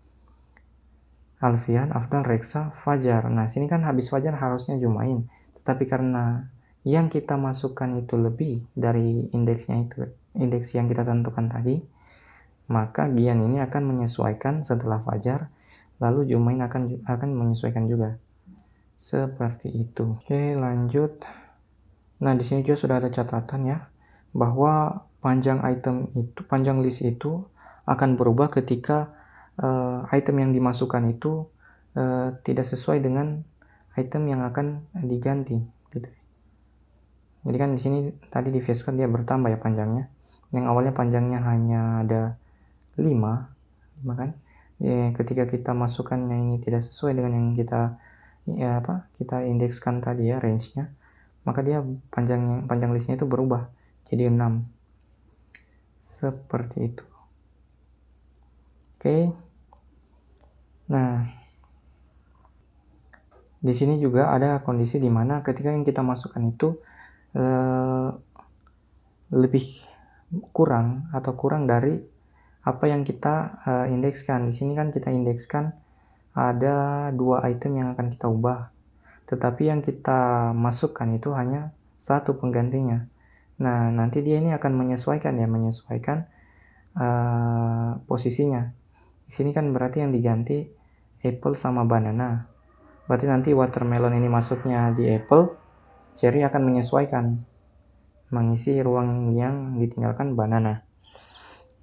S1: Alfian, Afdal, Reksa, Fajar. Nah, sini kan habis Fajar harusnya Jumain. Tetapi karena yang kita masukkan itu lebih dari indeksnya itu, indeks yang kita tentukan tadi, maka Gian ini akan menyesuaikan setelah Fajar, lalu Jumain akan menyesuaikan juga. Seperti itu. Oke, lanjut. Nah, di sini juga sudah ada catatan ya, bahwa panjang list itu akan berubah ketika item yang dimasukkan itu tidak sesuai dengan item yang akan diganti gitu. Jadi kan di sini tadi di VS Code dia bertambah ya panjangnya. Yang awalnya panjangnya hanya ada 5 kan. Ketika kita masukkannya ini tidak sesuai dengan yang kita indekskan tadi ya range-nya, maka dia panjang listnya itu berubah jadi 6. Seperti itu. Oke. Nah, di sini juga ada kondisi di mana ketika yang kita masukkan itu lebih kurang dari apa yang kita indekskan. Di sini kan kita indekskan ada 2 item yang akan kita ubah, tetapi yang kita masukkan itu hanya 1 penggantinya. Nah, nanti dia ini akan menyesuaikan posisinya. Di sini kan berarti yang diganti apple sama banana. Berarti nanti watermelon ini masuknya di apple, cherry akan menyesuaikan, mengisi ruang yang ditinggalkan banana.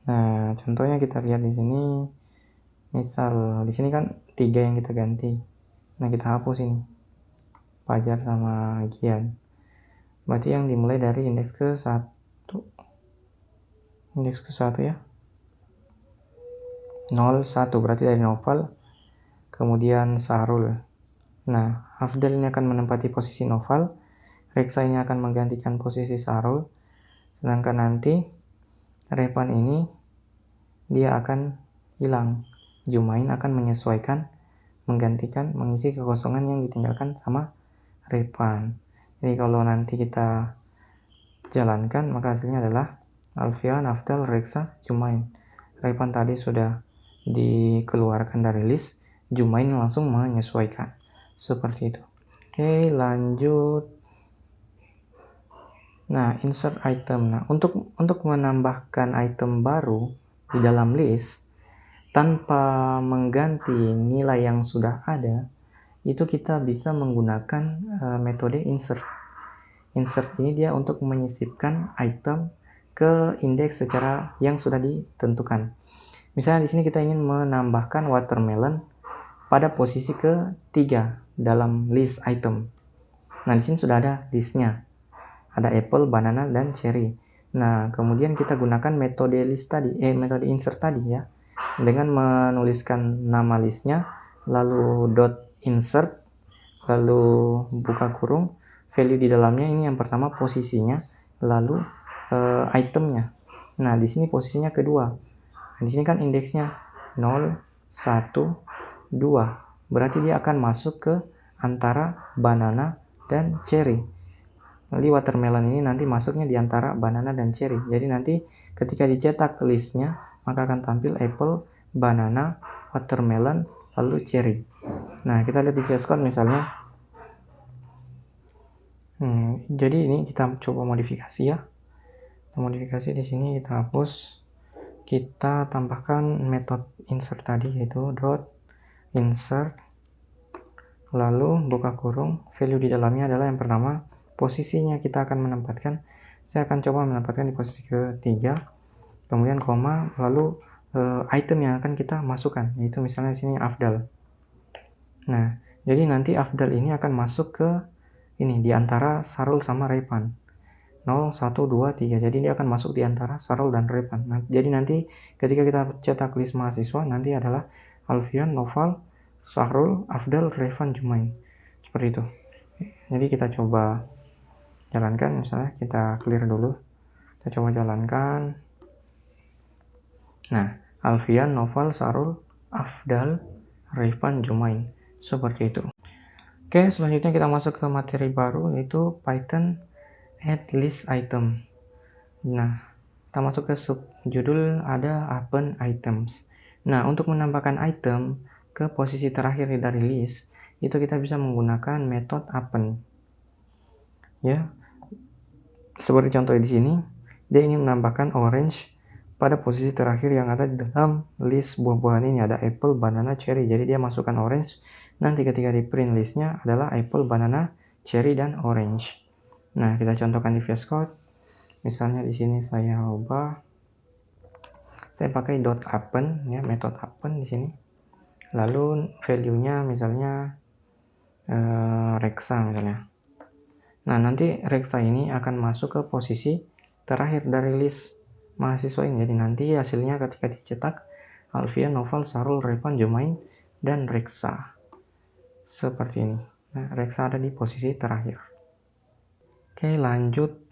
S1: Nah, contohnya kita lihat di sini. Misal di sini kan 3 yang kita ganti. Nah, kita hapus ini. Fajar sama Gian. Berarti yang dimulai dari indeks ke 1. Indeks ke 1 ya. 0, 1 berarti dari Noval, kemudian Sahrul. Nah, Afdal ini akan menempati posisi Noval, Reksa ini akan menggantikan posisi Sahrul, sedangkan nanti Repan ini dia akan hilang. Jumain akan menyesuaikan, menggantikan, mengisi kekosongan yang ditinggalkan sama Repan. Jadi kalau nanti kita jalankan, maka hasilnya adalah Alfian, Afdal, Reksa, Jumain. Repan tadi sudah dikeluarkan dari list, Jumain langsung menyesuaikan. Seperti itu. Oke, lanjut. Nah, insert item. Nah, untuk menambahkan item baru di dalam list tanpa mengganti nilai yang sudah ada, itu kita bisa menggunakan metode insert. Insert ini dia untuk menyisipkan item ke indeks secara yang sudah ditentukan. Misalnya di sini kita ingin menambahkan watermelon pada posisi ketiga dalam list item. Nah, di sini sudah ada listnya. Ada apple, banana, dan cherry. Nah, kemudian kita gunakan metode list tadi, metode insert tadi ya. Dengan menuliskan nama listnya, lalu dot insert, lalu buka kurung, value di dalamnya ini yang pertama posisinya, lalu itemnya. Nah, di sini posisinya kedua. Nah, di sini kan indeksnya 0, 1, 2. Berarti dia akan masuk ke antara banana dan cherry. Jadi watermelon ini nanti masuknya di antara banana dan cherry. Jadi nanti ketika dicetak listnya, maka akan tampil apple, banana, watermelon, lalu cherry. Nah, kita lihat di VS Code misalnya. Jadi ini kita coba modifikasi ya. Modifikasi di sini kita hapus. Kita tambahkan metode insert tadi yaitu dot insert, lalu buka kurung, value di dalamnya adalah yang pertama posisinya kita akan menempatkan, saya akan coba menempatkan di posisi ketiga, kemudian koma, lalu item yang akan kita masukkan, yaitu misalnya di sini Afdal. Nah, jadi nanti Afdal ini akan masuk ke ini di antara Sarul sama Repan. 0, 1, 2, 3. Jadi dia akan masuk di antara Sarul dan Repan. Nah, jadi nanti ketika kita cetak list mahasiswa, nanti adalah Alfian, Noval, Sahrul, Afdal, Revan, Jumain. Seperti itu. Jadi kita coba jalankan, misalnya kita clear dulu. Kita coba jalankan. Nah, Alfian, Noval, Sahrul, Afdal, Revan, Jumain. Seperti itu. Oke, selanjutnya kita masuk ke materi baru, yaitu Python add list item. Nah, kita masuk ke subjudul ada append items. Nah, untuk menambahkan item ke posisi terakhir dari list, itu kita bisa menggunakan metode append. Ya, seperti contoh di sini, dia ingin menambahkan orange pada posisi terakhir yang ada di dalam list buah-buahan ini, ada apple, banana, cherry. Jadi dia masukkan orange. Nanti ketika di print listnya adalah apple, banana, cherry, dan orange. Nah, kita contohkan di VS Code. Misalnya di sini saya ubah, saya pakai dot append ya, metode append di sini. Lalu value-nya misalnya reksa misalnya. Nah, nanti reksa ini akan masuk ke posisi terakhir dari list mahasiswa ini. Jadi nanti hasilnya ketika dicetak Alfian, Noval, Sarul, Revan, Jumain, dan reksa. Seperti ini. Nah, reksa ada di posisi terakhir. Oke, lanjut.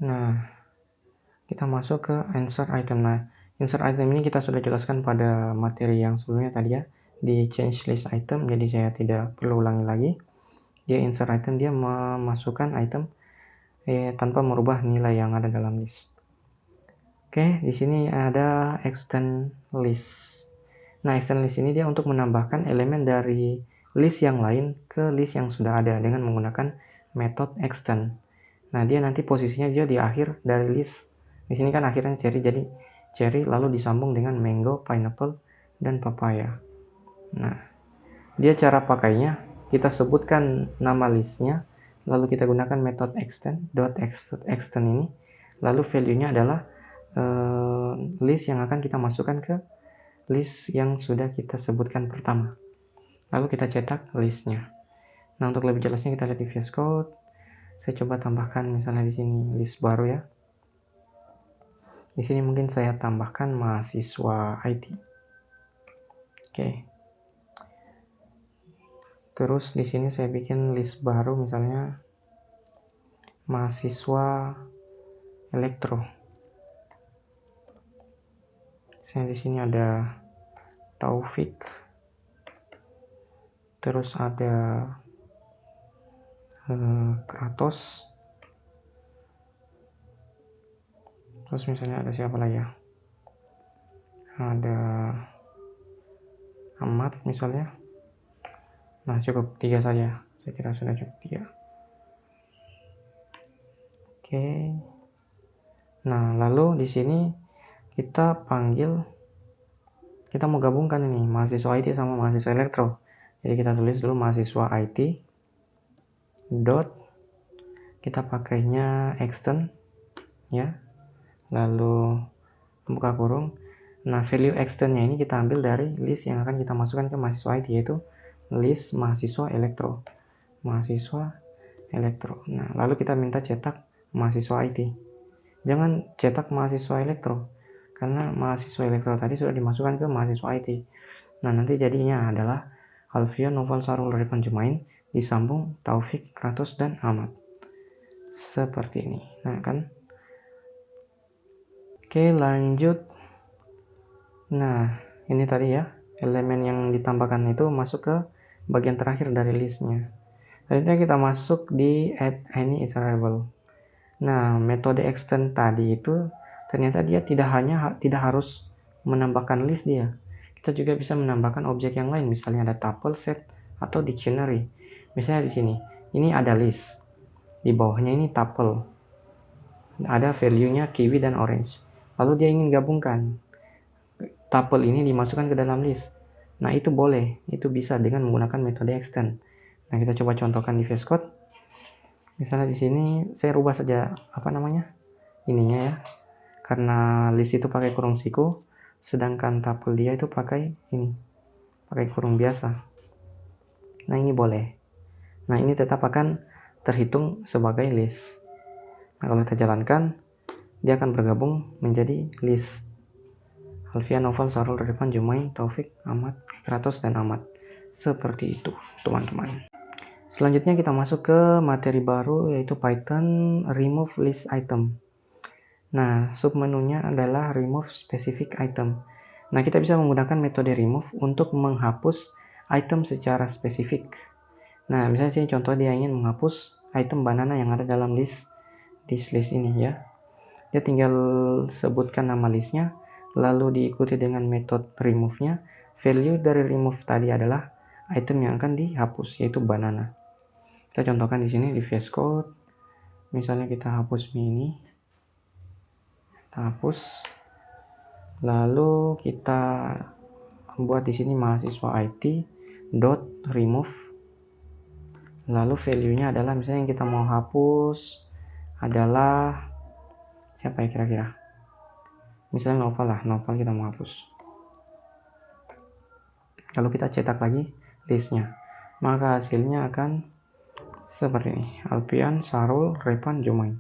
S1: Nah, kita masuk ke insert item. Nah, insert item ini kita sudah jelaskan pada materi yang sebelumnya tadi ya, di change list item. Jadi saya tidak perlu ulangi lagi. Dia insert item, dia memasukkan item tanpa merubah nilai yang ada dalam list. Oke, di sini ada extend list. Nah, extend list ini dia untuk menambahkan elemen dari list yang lain ke list yang sudah ada dengan menggunakan metode extend. Nah, dia nanti posisinya dia di akhir dari list. Di sini kan akhirnya cherry, jadi cherry lalu disambung dengan mango, pineapple, dan papaya. Nah, dia cara pakainya, kita sebutkan nama listnya, lalu kita gunakan metode extend, extend ini, lalu value-nya adalah list yang akan kita masukkan ke list yang sudah kita sebutkan pertama. Lalu kita cetak listnya. Nah, untuk lebih jelasnya kita lihat di VS Code. Saya coba tambahkan misalnya di sini list baru ya. Di sini mungkin saya tambahkan mahasiswa IT. Oke. Terus di sini saya bikin list baru misalnya mahasiswa elektro. Saya di sini ada Taufik. Terus ada Kratos. Terus misalnya ada siapa lagi ya? Ada Ahmad misalnya. Nah, cukup 3 saja. Saya kira sudah cukup 3. Oke. Nah, lalu di sini kita mau gabungkan ini mahasiswa IT sama mahasiswa elektro. Jadi kita tulis dulu mahasiswa IT dot, kita pakainya extend ya. Lalu buka kurung. Nah, value extendnya ini kita ambil dari list yang akan kita masukkan ke mahasiswa IT, yaitu list mahasiswa elektro. Mahasiswa elektro. Nah, lalu kita minta cetak mahasiswa IT. Jangan cetak mahasiswa elektro, karena mahasiswa elektro tadi sudah dimasukkan ke mahasiswa IT. Nah, nanti jadinya adalah Alfian, Noval, Sarul, Repan, Jumain disambung Taufik, Kratos, dan Ahmad. Seperti ini. Nah, kan. Oke, lanjut. Nah, ini tadi ya, elemen yang ditambahkan itu masuk ke bagian terakhir dari listnya. Selanjutnya kita masuk di add any iterable. Nah, metode extend tadi itu ternyata dia tidak harus menambahkan list dia. Kita juga bisa menambahkan objek yang lain, misalnya ada tuple, set, atau dictionary. Misalnya di sini, ini ada list. Di bawahnya ini tuple. Ada value-nya kiwi dan orange. Lalu dia ingin gabungkan. Tuple ini dimasukkan ke dalam list. Nah, itu boleh. Itu bisa dengan menggunakan metode extend. Nah, kita coba contohkan di VS Code. Misalnya di sini saya rubah saja ininya ya. Karena list itu pakai kurung siku, sedangkan tuple dia itu pakai kurung biasa. Nah, ini boleh. Nah, ini tetap akan terhitung sebagai list. Nah, kalau kita jalankan, dia akan bergabung menjadi list. Alfian, Noval, Sarul, Repan, Jumain, Taufik, Ahmad, Kratos, dan Ahmad. Seperti itu, teman-teman. Selanjutnya kita masuk ke materi baru, yaitu Python remove list item. Nah, submenunya adalah remove specific item. Nah, kita bisa menggunakan metode remove untuk menghapus item secara spesifik. Nah, misalnya sini contoh dia ingin menghapus item banana yang ada dalam list ini ya. Dia tinggal sebutkan nama listnya, lalu diikuti dengan metode remove-nya. Value dari remove tadi adalah item yang akan dihapus, yaitu banana. Kita contohkan di sini di VS Code. Misalnya kita hapus ini. Kita hapus. Lalu kita buat di sini mahasiswa IT dot remove. Lalu value-nya adalah misalnya yang kita mau hapus adalah siapa ya kira-kira? Misalnya Novel kita mau hapus. Lalu kita cetak lagi listnya. Maka hasilnya akan seperti ini. Alfian, Sarul, Repan, Jumain.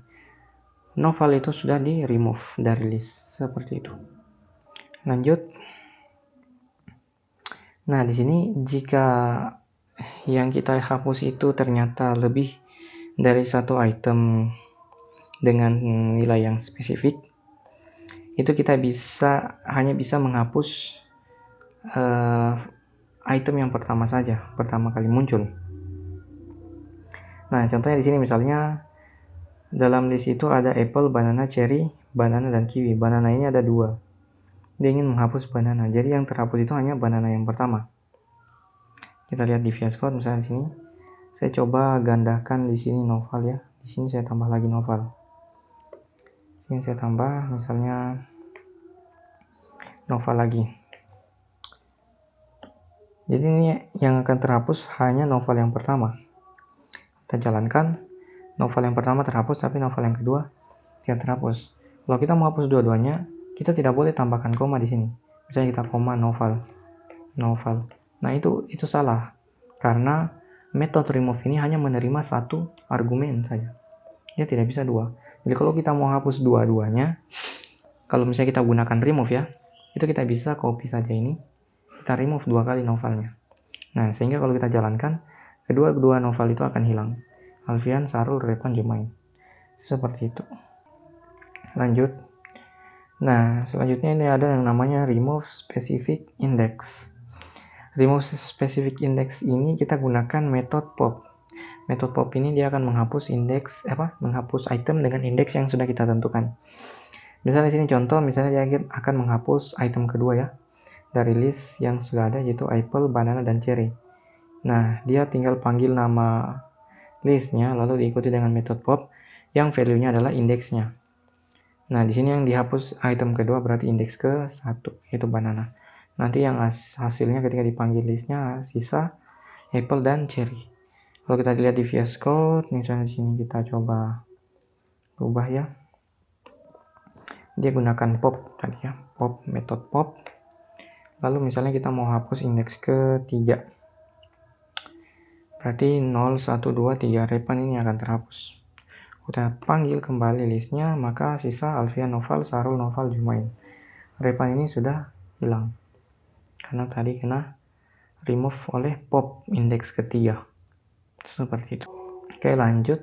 S1: Novel itu sudah di remove dari list. Seperti itu. Lanjut. Nah, di sini jika yang kita hapus itu ternyata lebih dari satu item dengan nilai yang spesifik, itu kita hanya bisa menghapus item yang pertama kali muncul. Nah, contohnya di sini misalnya dalam list itu ada apple, banana, cherry, banana, dan kiwi. Banana ini ada 2. Dia ingin menghapus banana. Jadi yang terhapus itu hanya banana yang pertama. Kita lihat di VS Code misalnya di sini. Saya coba gandakan di sini Noval ya. Di sini saya tambah lagi Noval. Ini saya tambah misalnya Noval lagi. Jadi ini yang akan terhapus hanya Noval yang pertama. Kita jalankan. Novel yang pertama terhapus, tapi novel yang kedua tidak terhapus. Kalau kita mau hapus dua-duanya, kita tidak boleh tambahkan koma di sini. Misalnya kita koma novel. Nah, itu salah. Karena metode remove ini hanya menerima satu argumen saja. Dia tidak bisa dua. Jadi kalau kita mau hapus dua-duanya, kalau misalnya kita gunakan remove ya, itu kita bisa copy saja ini, kita remove 2 kali novelnya. Nah, sehingga kalau kita jalankan, kedua novel itu akan hilang. Alfian, Sarul, Repan, Jumain. Seperti itu. Lanjut. Nah, selanjutnya ini ada yang namanya remove specific index. Remove specific index ini kita gunakan metode pop. Metode pop ini dia akan menghapus menghapus item dengan indeks yang sudah kita tentukan. Misalnya sini contoh, misalnya dia akan menghapus item kedua ya, dari list yang sudah ada, yaitu apple, banana, dan cherry. Nah, dia tinggal panggil nama listnya, lalu diikuti dengan metode pop yang value-nya adalah indeksnya. Nah, di sini yang dihapus item kedua berarti indeks ke-1, yaitu banana. Nanti yang hasilnya ketika dipanggil listnya sisa apple dan cherry. Kalau kita lihat di VS Code, misalnya di sini kita coba ubah ya. Dia gunakan pop tadi ya, pop, metode pop. Lalu misalnya kita mau hapus indeks ke-3. Berarti 0, 1, 2, 3 Repan ini akan terhapus. Kita panggil kembali listnya, maka sisa Alfian, Noval, Sarul, Noval, Jumain. Repan ini sudah hilang karena tadi kena remove oleh pop indeks ke-3. Seperti itu. Oke, lanjut.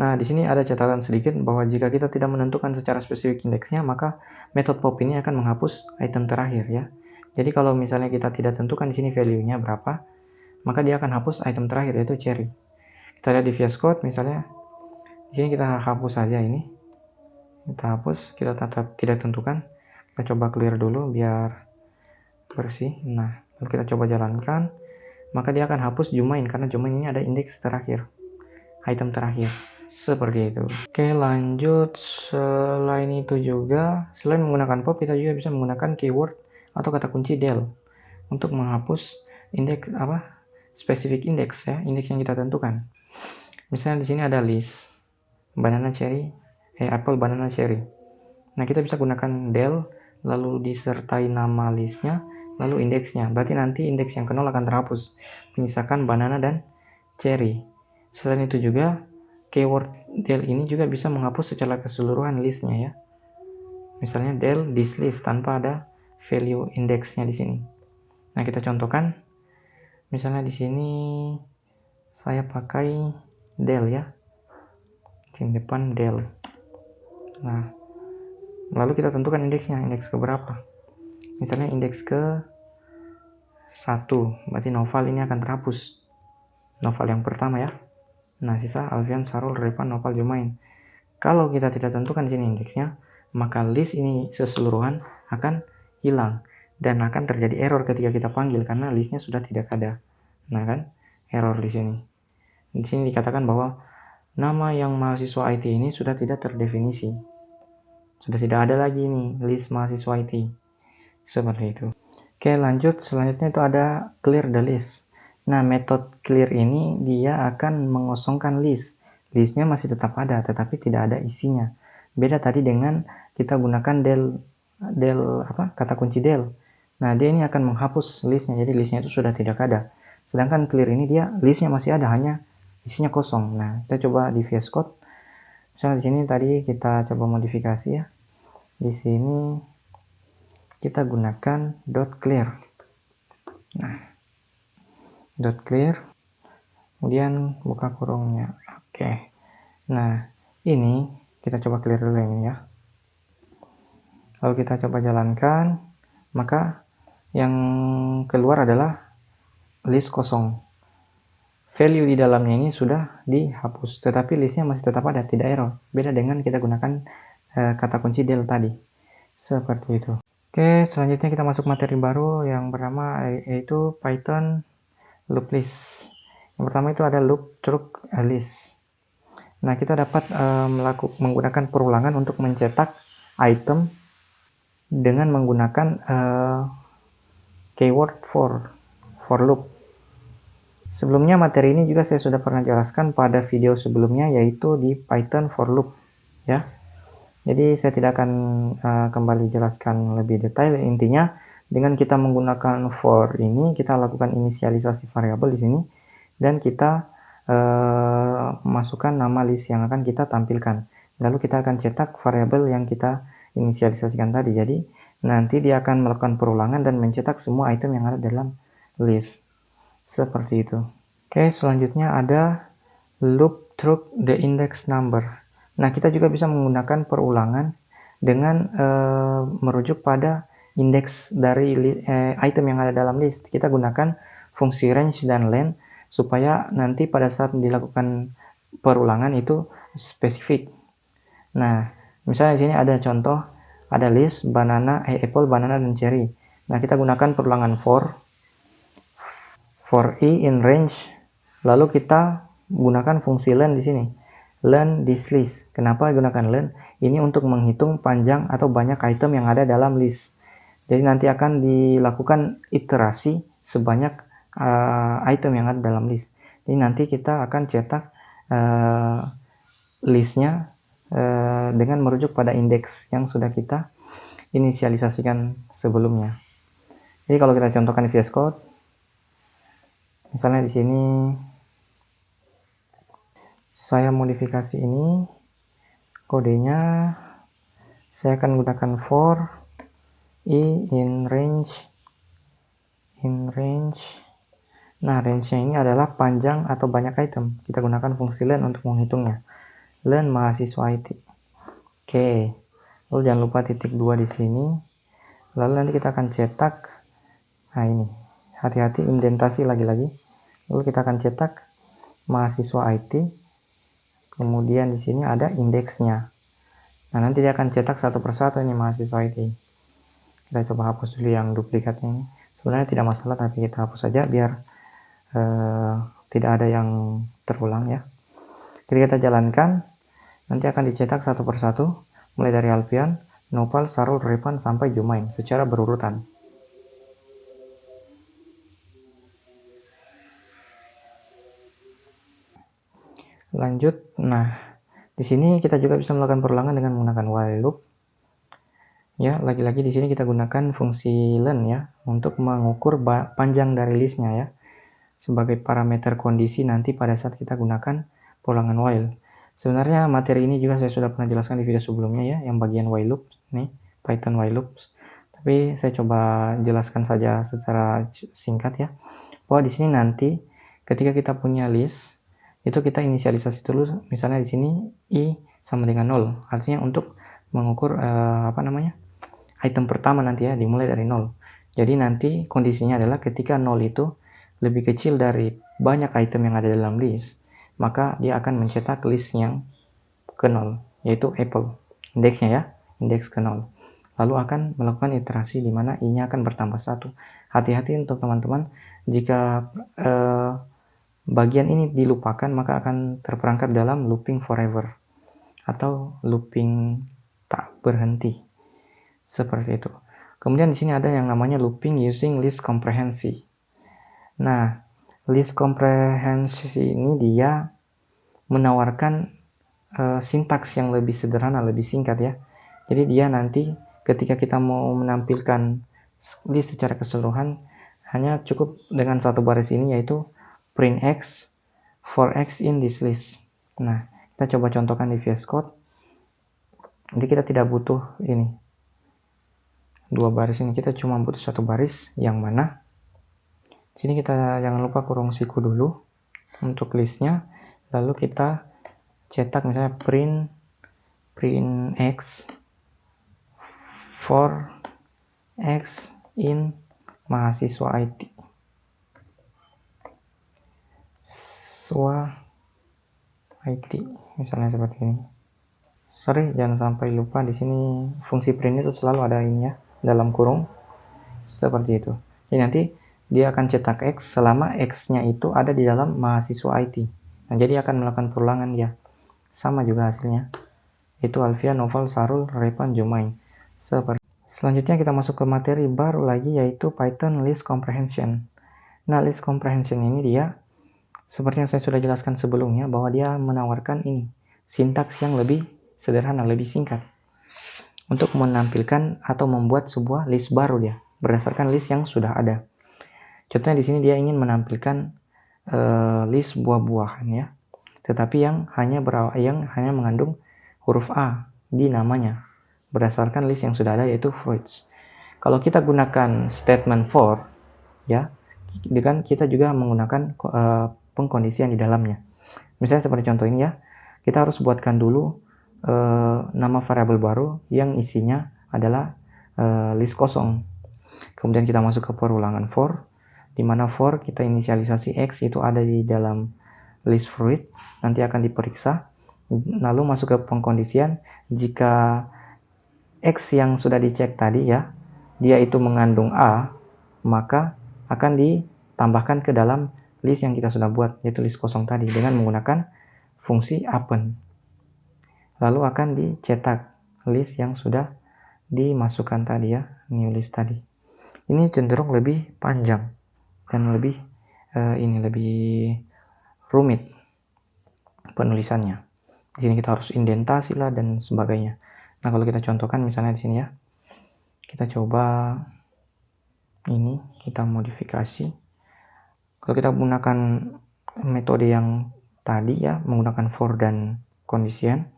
S1: Nah, di sini ada catatan sedikit bahwa jika kita tidak menentukan secara spesifik indeksnya, maka metode pop ini akan menghapus item terakhir ya. Jadi kalau misalnya kita tidak tentukan di sini value-nya berapa, maka dia akan hapus item terakhir, yaitu cherry. Kita lihat di VS Code misalnya. Di sini kita hapus saja ini. Kita hapus, kita tetap tidak tentukan. Kita coba clear dulu biar bersih. Nah, lalu kita coba jalankan, maka dia akan hapus Jumain karena Jumain ini ada indeks terakhir, item terakhir. Seperti itu. Oke, lanjut. Selain itu juga, selain menggunakan pop, kita juga bisa menggunakan keyword atau kata kunci del untuk menghapus indeks spesifik indeks ya, indeks yang kita tentukan. Misalnya di sini ada list banana cherry, apple, banana, cherry. Nah, kita bisa gunakan del lalu disertai nama listnya lalu indeksnya. Berarti nanti indeks yang ke-0 akan terhapus, menyisakan banana dan cherry. Selain itu juga keyword del ini juga bisa menghapus secara keseluruhan listnya ya. Misalnya del this list tanpa ada value indeksnya di sini. Nah, kita contohkan. Misalnya di sini saya pakai del ya. Di depan del. Nah, lalu kita tentukan indeksnya, indeks ke berapa. Misalnya indeks ke 1, berarti novel ini akan terhapus. Novel yang pertama ya. Nah, sisa Alfian, Sarul, Repan, Novel, Jumain. Kalau kita tidak tentukan di sini indeksnya, maka list ini keseluruhan akan hilang dan akan terjadi error ketika kita panggil karena listnya sudah tidak ada. Nah kan, error di sini. Di sini dikatakan bahwa nama yang mahasiswa IT ini sudah tidak terdefinisi. Sudah tidak ada lagi nih list mahasiswa IT. Seperti itu. Oke, lanjut. Selanjutnya itu ada clear the list. Nah, metode clear ini dia akan mengosongkan list. Listnya masih tetap ada, tetapi tidak ada isinya. Beda tadi dengan kita gunakan kata kunci del. Nah, dia ini akan menghapus listnya. Jadi listnya itu sudah tidak ada. Sedangkan clear ini dia listnya masih ada, hanya isinya kosong. Nah, kita coba di VS Code. Misalnya di sini tadi kita coba modifikasi ya. Di sini kita gunakan .clear. Nah, .clear. Kemudian buka kurungnya. Oke. Nah, ini kita coba clear dulu ini ya. Lalu kita coba jalankan, maka yang keluar adalah list kosong. Value di dalamnya ini sudah dihapus, tetapi listnya masih tetap ada, tidak error. Beda dengan kita gunakan kata kunci del tadi. Seperti itu. Oke, selanjutnya kita masuk materi baru yang pertama yaitu Python loop list. Yang pertama itu ada loop truth list. Nah, kita dapat menggunakan perulangan untuk mencetak item dengan menggunakan keyword for loop. Sebelumnya materi ini juga saya sudah pernah jelaskan pada video sebelumnya, yaitu di Python for loop ya. Jadi saya tidak akan kembali jelaskan lebih detail. Intinya dengan kita menggunakan for ini, kita lakukan inisialisasi variabel di sini dan kita masukkan nama list yang akan kita tampilkan. Lalu kita akan cetak variabel yang kita inisialisasikan tadi. Jadi nanti dia akan melakukan perulangan dan mencetak semua item yang ada dalam list. Seperti itu. Oke, selanjutnya ada loop through the index number. Nah, kita juga bisa menggunakan perulangan dengan merujuk pada indeks dari item yang ada dalam list. Kita gunakan fungsi range dan len supaya nanti pada saat dilakukan perulangan itu spesifik. Nah, misalnya di sini ada contoh, ada list banana, apple, banana, dan cherry. Nah, kita gunakan perulangan for i in range, lalu kita gunakan fungsi len di sini. Len this list. Kenapa gunakan len? Ini untuk menghitung panjang atau banyak item yang ada dalam list. Jadi nanti akan dilakukan iterasi sebanyak item yang ada dalam list. Jadi nanti kita akan cetak listnya dengan merujuk pada indeks yang sudah kita inisialisasikan sebelumnya. Jadi kalau kita contohkan di VS Code, misalnya di sini saya modifikasi ini kodenya, saya akan gunakan for i in range. Nah, range-nya ini adalah panjang atau banyak item. Kita gunakan fungsi len untuk menghitungnya. Len mahasiswa IT. Oke. Lalu jangan lupa titik 2 di sini. Lalu nanti kita akan cetak. Nah, ini. Hati-hati indentasi lagi-lagi. Lalu kita akan cetak mahasiswa IT. Kemudian di sini ada indeksnya. Nah, nanti dia akan cetak satu persatu ini mahasiswa IT. Kita coba hapus dulu yang duplikatnya ini. Sebenarnya tidak masalah, tapi kita hapus saja biar tidak ada yang terulang ya. Jadi kita jalankan, nanti akan dicetak satu persatu, mulai dari Alfian, Nopal, Sarul, Repan, sampai Jumain, secara berurutan. Lanjut, nah di sini kita juga bisa melakukan perulangan dengan menggunakan while loop. Ya, lagi-lagi di sini kita gunakan fungsi len ya, untuk mengukur panjang dari listnya ya, sebagai parameter kondisi nanti pada saat kita gunakan perulangan while. Sebenarnya materi ini juga saya sudah pernah jelaskan di video sebelumnya ya, yang bagian while loop nih, Python while loops. Tapi saya coba jelaskan saja secara singkat ya, bahwa di sini nanti ketika kita punya list, itu kita inisialisasi dulu, misalnya di sini i sama dengan 0, artinya untuk mengukur item pertama nanti ya, dimulai dari 0. Jadi nanti kondisinya adalah ketika 0 itu lebih kecil dari banyak item yang ada dalam list, maka dia akan mencetak list yang ke 0, yaitu apple, indeksnya ya, indeks ke 0. Lalu akan melakukan iterasi di mana i-nya akan bertambah 1. Hati-hati untuk teman-teman, jika bagian ini dilupakan, maka akan terperangkap dalam looping forever atau looping tak berhenti. Seperti itu. Kemudian di sini ada yang namanya looping using list comprehension. Nah, list comprehension ini dia menawarkan sintaks yang lebih sederhana, lebih singkat ya. Jadi dia nanti ketika kita mau menampilkan list secara keseluruhan, hanya cukup dengan satu baris ini, yaitu print x for x in this list. Nah, kita coba contohkan di VS Code. Jadi kita tidak butuh ini, dua baris ini, kita cuma butuh satu baris, yang mana sini kita jangan lupa kurung siku dulu untuk listnya. Lalu kita cetak misalnya print x for x in mahasiswa IT. Misalnya seperti ini. Sorry, jangan sampai lupa di sini fungsi print itu selalu ada ini ya, dalam kurung seperti itu. Jadi nanti dia akan cetak x selama x-nya itu ada di dalam mahasiswa IT. Nah, jadi akan melakukan perulangan dia. Sama juga hasilnya. Itu Alfian, Noval, Sarul, Repan, Jumain. Selanjutnya kita masuk ke materi baru lagi, yaitu Python list comprehension. Nah, list comprehension ini dia seperti yang saya sudah jelaskan sebelumnya, bahwa dia menawarkan ini sintaks yang lebih sederhana, lebih singkat untuk menampilkan atau membuat sebuah list baru dia berdasarkan list yang sudah ada. Contohnya di sini dia ingin menampilkan list buah-buahan ya, tetapi yang hanya mengandung huruf A di namanya berdasarkan list yang sudah ada, yaitu fruits. Kalau kita gunakan statement for ya, dengan kita juga menggunakan pengkondisian di dalamnya. Misalnya seperti contoh ini ya, kita harus buatkan dulu nama variabel baru yang isinya adalah list kosong. Kemudian kita masuk ke perulangan for, di mana for kita inisialisasi X itu ada di dalam list fruit, nanti akan diperiksa, lalu masuk ke pengkondisian. Jika X yang sudah dicek tadi ya, dia itu mengandung A, maka akan ditambahkan ke dalam list yang kita sudah buat, yaitu list kosong tadi, dengan menggunakan fungsi append. Lalu akan dicetak list yang sudah dimasukkan tadi ya, new list tadi. Ini cenderung lebih panjang dan lebih rumit penulisannya. Di sini kita harus indentasi lah dan sebagainya. Nah, kalau kita contohkan misalnya di sini ya, kita coba ini, kita modifikasi. Kalau kita menggunakan metode yang tadi ya, menggunakan for dan condition,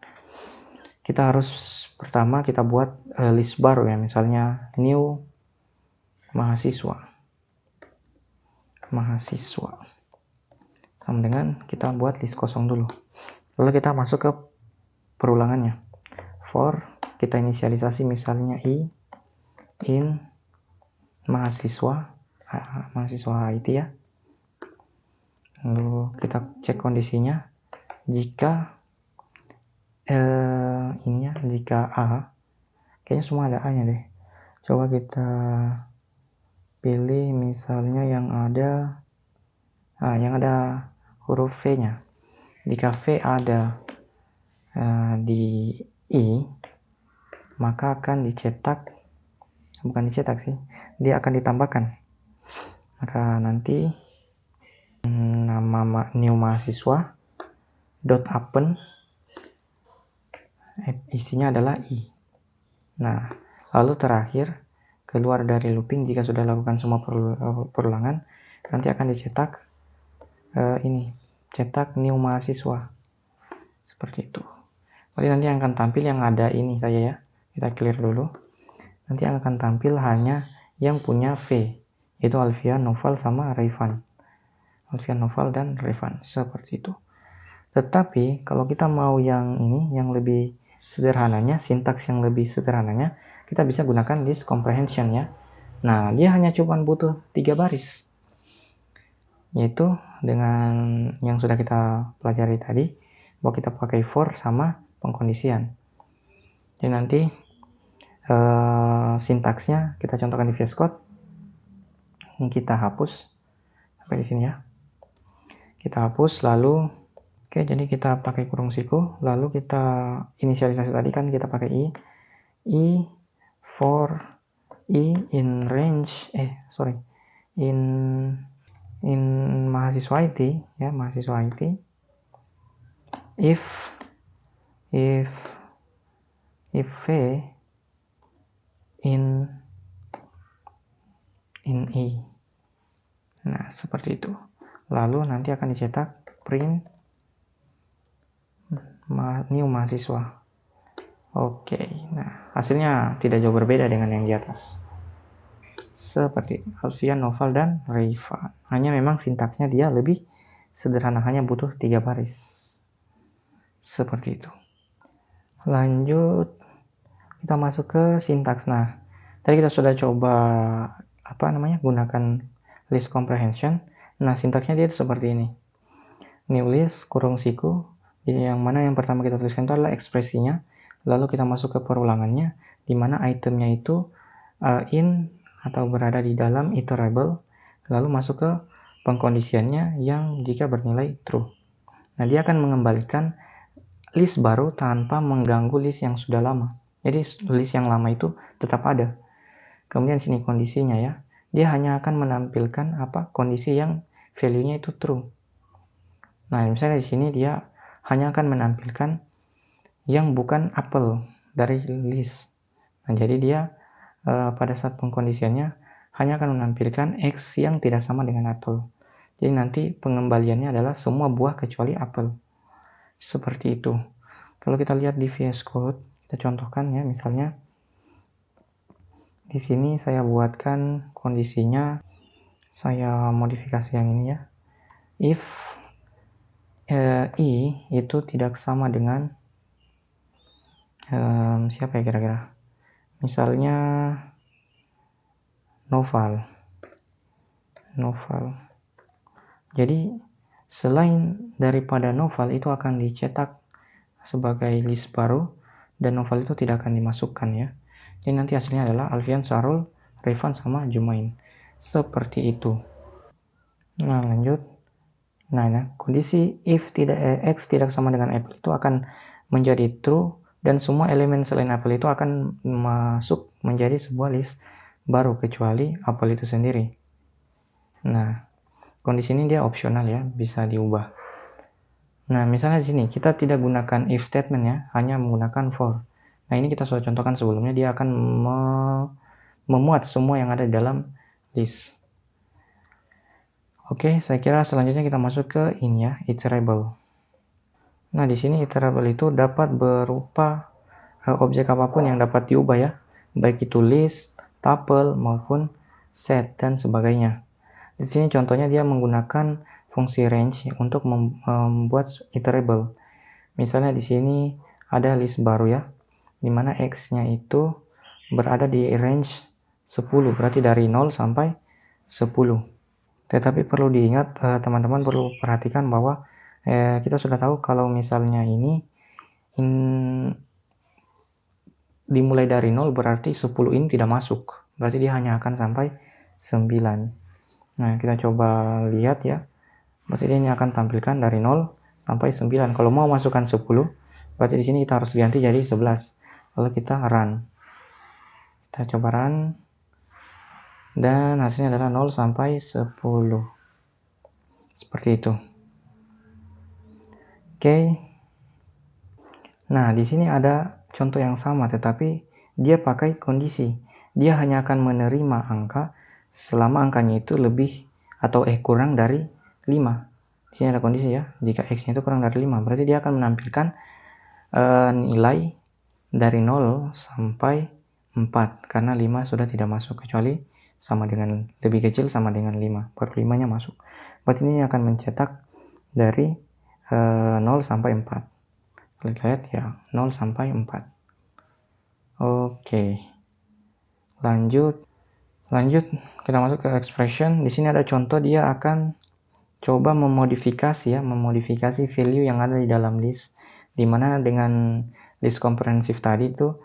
S1: kita harus pertama kita buat list baru ya, misalnya new mahasiswa sama dengan kita buat list kosong dulu, lalu kita masuk ke perulangannya. For kita inisialisasi misalnya i in mahasiswa IT ya, lalu kita cek kondisinya. Jika jika A, kayaknya semua ada A nya deh, coba kita pilih misalnya yang ada huruf V nya. Jika V ada di I, maka akan dia akan ditambahkan. Maka nanti nama new mahasiswa dot append isinya adalah I. Nah, lalu terakhir keluar dari looping jika sudah lakukan semua perulangan, nanti akan dicetak cetak new mahasiswa seperti itu. Jadi nanti yang akan tampil yang ada ini saja ya, kita clear dulu. Nanti yang akan tampil hanya yang punya V, yaitu Alfian, Noval, sama Rayvan. Alfian, Noval, dan Rayvan seperti itu. Tetapi kalau kita mau yang ini, yang lebih sederhananya, sintaks yang lebih sederhananya, kita bisa gunakan list comprehension ya. Nah, dia hanya cuma butuh 3 baris, yaitu dengan yang sudah kita pelajari tadi, bahwa kita pakai for sama pengkondisian. Jadi nanti sintaksnya kita contohkan di VS Code. Ini kita hapus sampai di sini ya. Kita hapus, lalu jadi kita pakai kurung siku, lalu kita inisialisasi tadi kan kita pakai i for i in range in mahasiswa IT ya, mahasiswa IT, if V in I. Nah, seperti itu. Lalu nanti akan dicetak print new mahasiswa. Oke, nah hasilnya tidak jauh berbeda dengan yang di atas. Seperti Alfian, Noval, dan Rayvan. Hanya memang sintaksnya dia lebih sederhana, hanya butuh 3 baris. Seperti itu. Lanjut, kita masuk ke sintaks. Nah, tadi kita sudah coba gunakan list comprehension. Nah, sintaksnya dia seperti ini. New list kurung siku, yang mana yang pertama kita tuliskan itu adalah ekspresinya, lalu kita masuk ke perulangannya, di mana itemnya itu in atau berada di dalam iterable, lalu masuk ke pengkondisiannya yang jika bernilai true. Nah, dia akan mengembalikan list baru tanpa mengganggu list yang sudah lama. Jadi list yang lama itu tetap ada. Kemudian sini kondisinya ya, dia hanya akan menampilkan kondisi yang value-nya itu true. Nah, misalnya di sini dia hanya akan menampilkan yang bukan apple dari list. Nah, jadi dia pada saat pengkondisiannya hanya akan menampilkan X yang tidak sama dengan apple. Jadi nanti pengembaliannya adalah semua buah kecuali apel. Seperti itu. Kalau kita lihat di VS Code, kita contohkan ya, misalnya di sini saya buatkan kondisinya, saya modifikasi yang ini ya. If I itu tidak sama dengan siapa ya kira-kira? Misalnya Noval. Jadi selain daripada Noval itu akan dicetak sebagai list baru dan Noval itu tidak akan dimasukkan ya. Jadi nanti hasilnya adalah Alfian, Sarul, Rifan sama Jumain. Seperti itu. Nah, lanjut. Nah, kondisi if X tidak sama dengan Apple itu akan menjadi true dan semua elemen selain Apple itu akan masuk menjadi sebuah list baru kecuali Apple itu sendiri. Nah, kondisi ini dia opsional ya, bisa diubah. Nah, misalnya di sini kita tidak gunakan if statement ya, hanya menggunakan for. Nah, ini kita sudah contohkan sebelumnya, dia akan memuat semua yang ada di dalam list. Oke, saya kira selanjutnya kita masuk ke ini ya, iterable. Nah, di sini iterable itu dapat berupa objek apapun yang dapat diubah ya, baik itu list, tuple maupun set dan sebagainya. Di sini contohnya dia menggunakan fungsi range untuk membuat iterable. Misalnya di sini ada list baru ya, di mana X-nya itu berada di range 10, berarti dari 0 sampai 10. Tetapi perlu diingat, teman-teman perlu perhatikan bahwa kita sudah tahu kalau misalnya ini dimulai dari 0 berarti 10 ini tidak masuk. Berarti dia hanya akan sampai 9. Nah, kita coba lihat ya. Berarti dia ini akan tampilkan dari 0 sampai 9. Kalau mau masukkan 10, berarti di sini kita harus ganti jadi 11. Lalu kita run. Kita coba run. Dan hasilnya adalah 0 sampai 10. Seperti itu. Oke. Nah, di sini ada contoh yang sama tetapi dia pakai kondisi. Dia hanya akan menerima angka selama angkanya itu lebih atau kurang dari 5. Di sini ada kondisi ya. Jika X-nya itu kurang dari 5, berarti dia akan menampilkan nilai dari 0 sampai 4 karena 5 sudah tidak masuk kecuali sama dengan lebih kecil sama dengan 5. Per 5-nya masuk. Berarti ini akan mencetak dari 0 sampai 4. Klik lihat ya, 0 sampai 4. Oke. Lanjut kita masuk ke expression. Di sini ada contoh, dia akan coba memodifikasi value yang ada di dalam list, dimana dengan list komprehensif tadi itu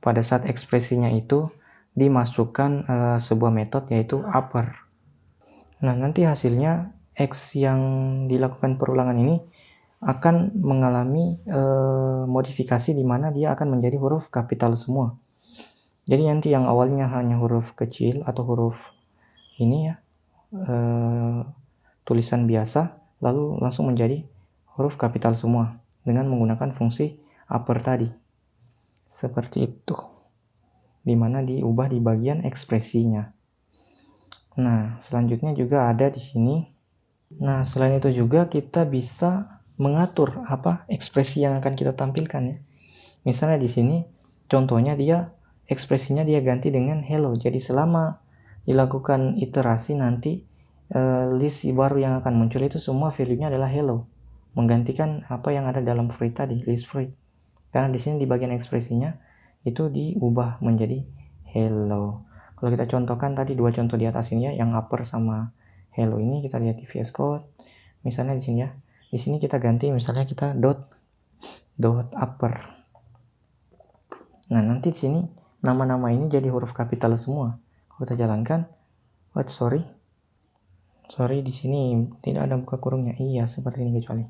S1: pada saat ekspresinya itu dimasukkan sebuah metode yaitu upper. Nah, nanti hasilnya X yang dilakukan perulangan ini akan mengalami modifikasi di mana dia akan menjadi huruf kapital semua. Jadi nanti yang awalnya hanya huruf kecil atau huruf ini ya, tulisan biasa, lalu langsung menjadi huruf kapital semua dengan menggunakan fungsi upper tadi. Seperti itu. Dimana diubah di bagian ekspresinya. Nah, selanjutnya juga ada di sini. Nah, selain itu juga kita bisa mengatur apa ekspresi yang akan kita tampilkan ya. Misalnya di sini contohnya dia ekspresinya dia ganti dengan hello. Jadi selama dilakukan iterasi nanti list baru yang akan muncul itu semua value-nya adalah hello. Menggantikan apa yang ada dalam fruit tadi, list fruit. Karena di sini di bagian ekspresinya itu diubah menjadi hello. Kalau kita contohkan tadi dua contoh di atas ini ya, yang upper sama hello ini kita lihat di VS Code. Misalnya di sini ya. Di sini kita ganti misalnya kita dot upper. Nah, nanti di sini nama-nama ini jadi huruf kapital semua. Kalau kita jalankan, sorry di sini tidak ada buka kurungnya. Iya, seperti ini kecuali.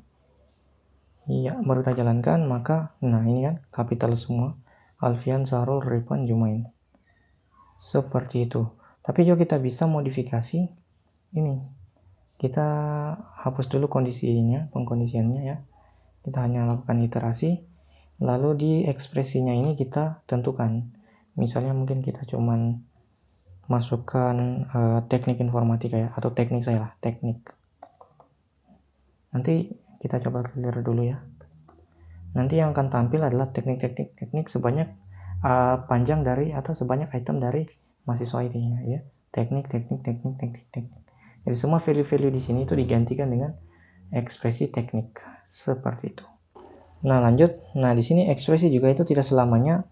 S1: Iya, baru kita jalankan, maka nah ini kan kapital semua. Alfian, Sarul, Rifan, Jumain. Seperti itu. Tapi juga kita bisa modifikasi ini. Kita hapus dulu kondisinya, pengkondisiannya ya. Kita hanya lakukan iterasi. Lalu di ekspresinya ini kita tentukan. Misalnya mungkin kita cuman masukkan teknik informatika ya, atau teknik saya lah, teknik. Nanti kita coba clear dulu ya. Nanti yang akan tampil adalah teknik sebanyak panjang dari atau sebanyak item dari mahasiswa ini ya. Teknik. Jadi semua value-value di sini itu digantikan dengan ekspresi teknik seperti itu. Nah, lanjut. Nah, di sini ekspresi juga itu tidak selamanya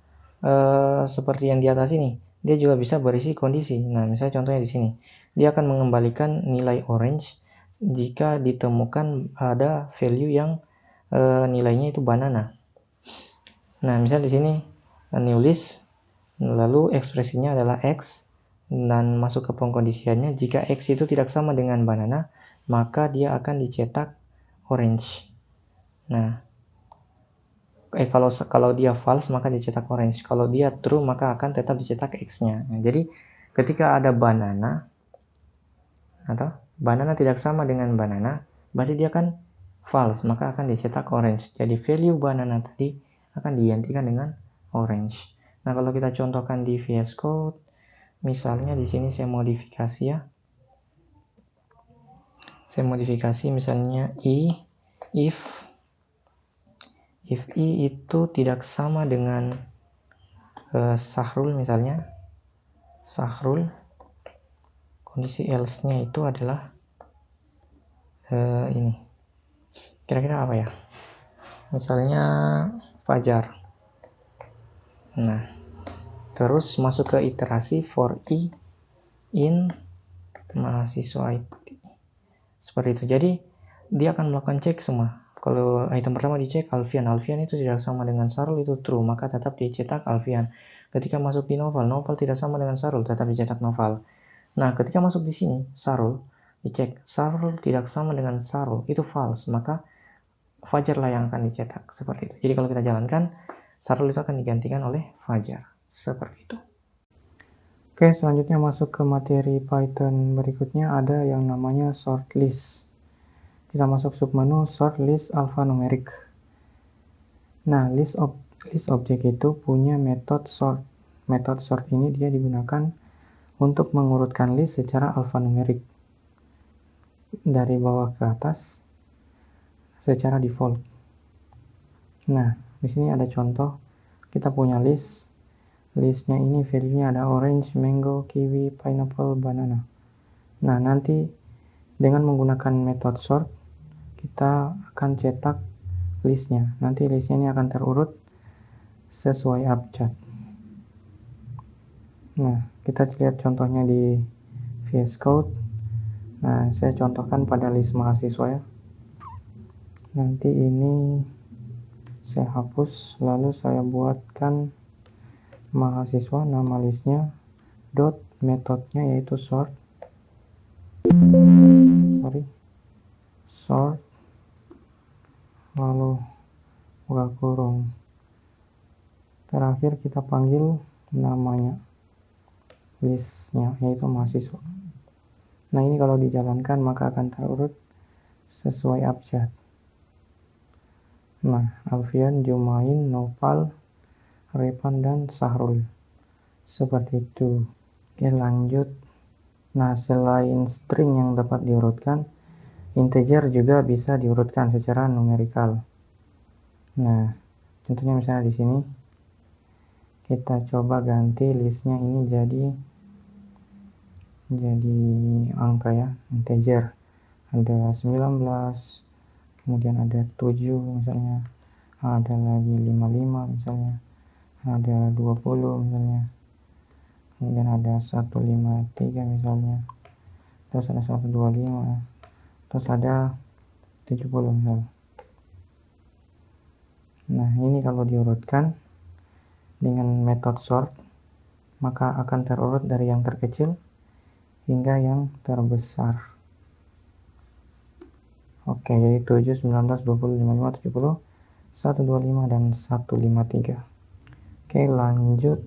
S1: seperti yang di atas ini. Dia juga bisa berisi kondisi. Nah, misalnya contohnya di sini. Dia akan mengembalikan nilai orange jika ditemukan ada value yang nilainya itu banana. Nah, misalnya di sini new list, lalu ekspresinya adalah x, dan masuk ke pengkondisiannya, jika x itu tidak sama dengan banana, maka dia akan dicetak orange. Nah, kalau dia false maka dicetak orange. Kalau dia true maka akan tetap dicetak x-nya. Nah, jadi ketika ada banana atau banana tidak sama dengan banana, berarti dia kan false, maka akan dicetak orange. Jadi value banana tadi akan digantikan dengan orange. Nah, kalau kita contohkan di VS Code, misalnya di sini saya modifikasi ya. Saya modifikasi misalnya if i itu tidak sama dengan Sahrul misalnya. Sahrul, kondisi else-nya itu adalah ini. Kira-kira apa ya? Misalnya Fajar. Nah, terus masuk ke iterasi for i in mahasiswa IT. Seperti itu. Jadi dia akan melakukan cek semua. Kalau item pertama dicek Alfian itu tidak sama dengan Sarul, itu true, maka tetap dicetak Alfian. Ketika masuk di Noval tidak sama dengan Sarul, tetap dicetak Noval. Nah, ketika masuk di sini Sarul, dicek Sarul tidak sama dengan Sarul, itu false, maka Fajar lah yang akan dicetak. Seperti itu. Jadi kalau kita jalankan, Sarul itu akan digantikan oleh Fajar. Seperti itu. Oke, selanjutnya masuk ke materi Python berikutnya, ada yang namanya sort list. Kita masuk submenu sort list alphanumeric. Nah, list object itu punya method sort. Method sort ini dia digunakan untuk mengurutkan list secara alphanumeric dari bawah ke atas secara default. Nah, di sini ada contoh. Kita punya list. Listnya ini value-nya ada orange, mango, kiwi, pineapple, banana. Nah, nanti dengan menggunakan method sort kita akan cetak listnya. Nanti listnya ini akan terurut sesuai abjad. Nah, kita lihat contohnya di VS Code. Nah, saya contohkan pada list mahasiswa ya. Nanti ini saya hapus, lalu saya buatkan mahasiswa, nama listnya dot metodenya yaitu sort lalu buka kurung, terakhir kita panggil namanya listnya yaitu mahasiswa. Nah, ini kalau dijalankan maka akan terurut sesuai abjad. Nah, Alfian, Jumain, Nopal, Repan, dan Sahrul. Seperti itu. Oke, lanjut. Nah, selain string yang dapat diurutkan, integer juga bisa diurutkan secara numerikal. Nah, contohnya misalnya di sini kita coba ganti listnya ini jadi angka ya, integer. Ada 19, kemudian ada 7 misalnya, ada lagi 55 misalnya, ada 20 misalnya, kemudian ada 153 misalnya, terus ada 125, terus ada 70 misalnya. Nah, ini kalau diurutkan dengan metode sort maka akan terurut dari yang terkecil hingga yang terbesar. Oke, jadi 7, 19, 20, 55, 70, 125, dan 153. Oke, lanjut.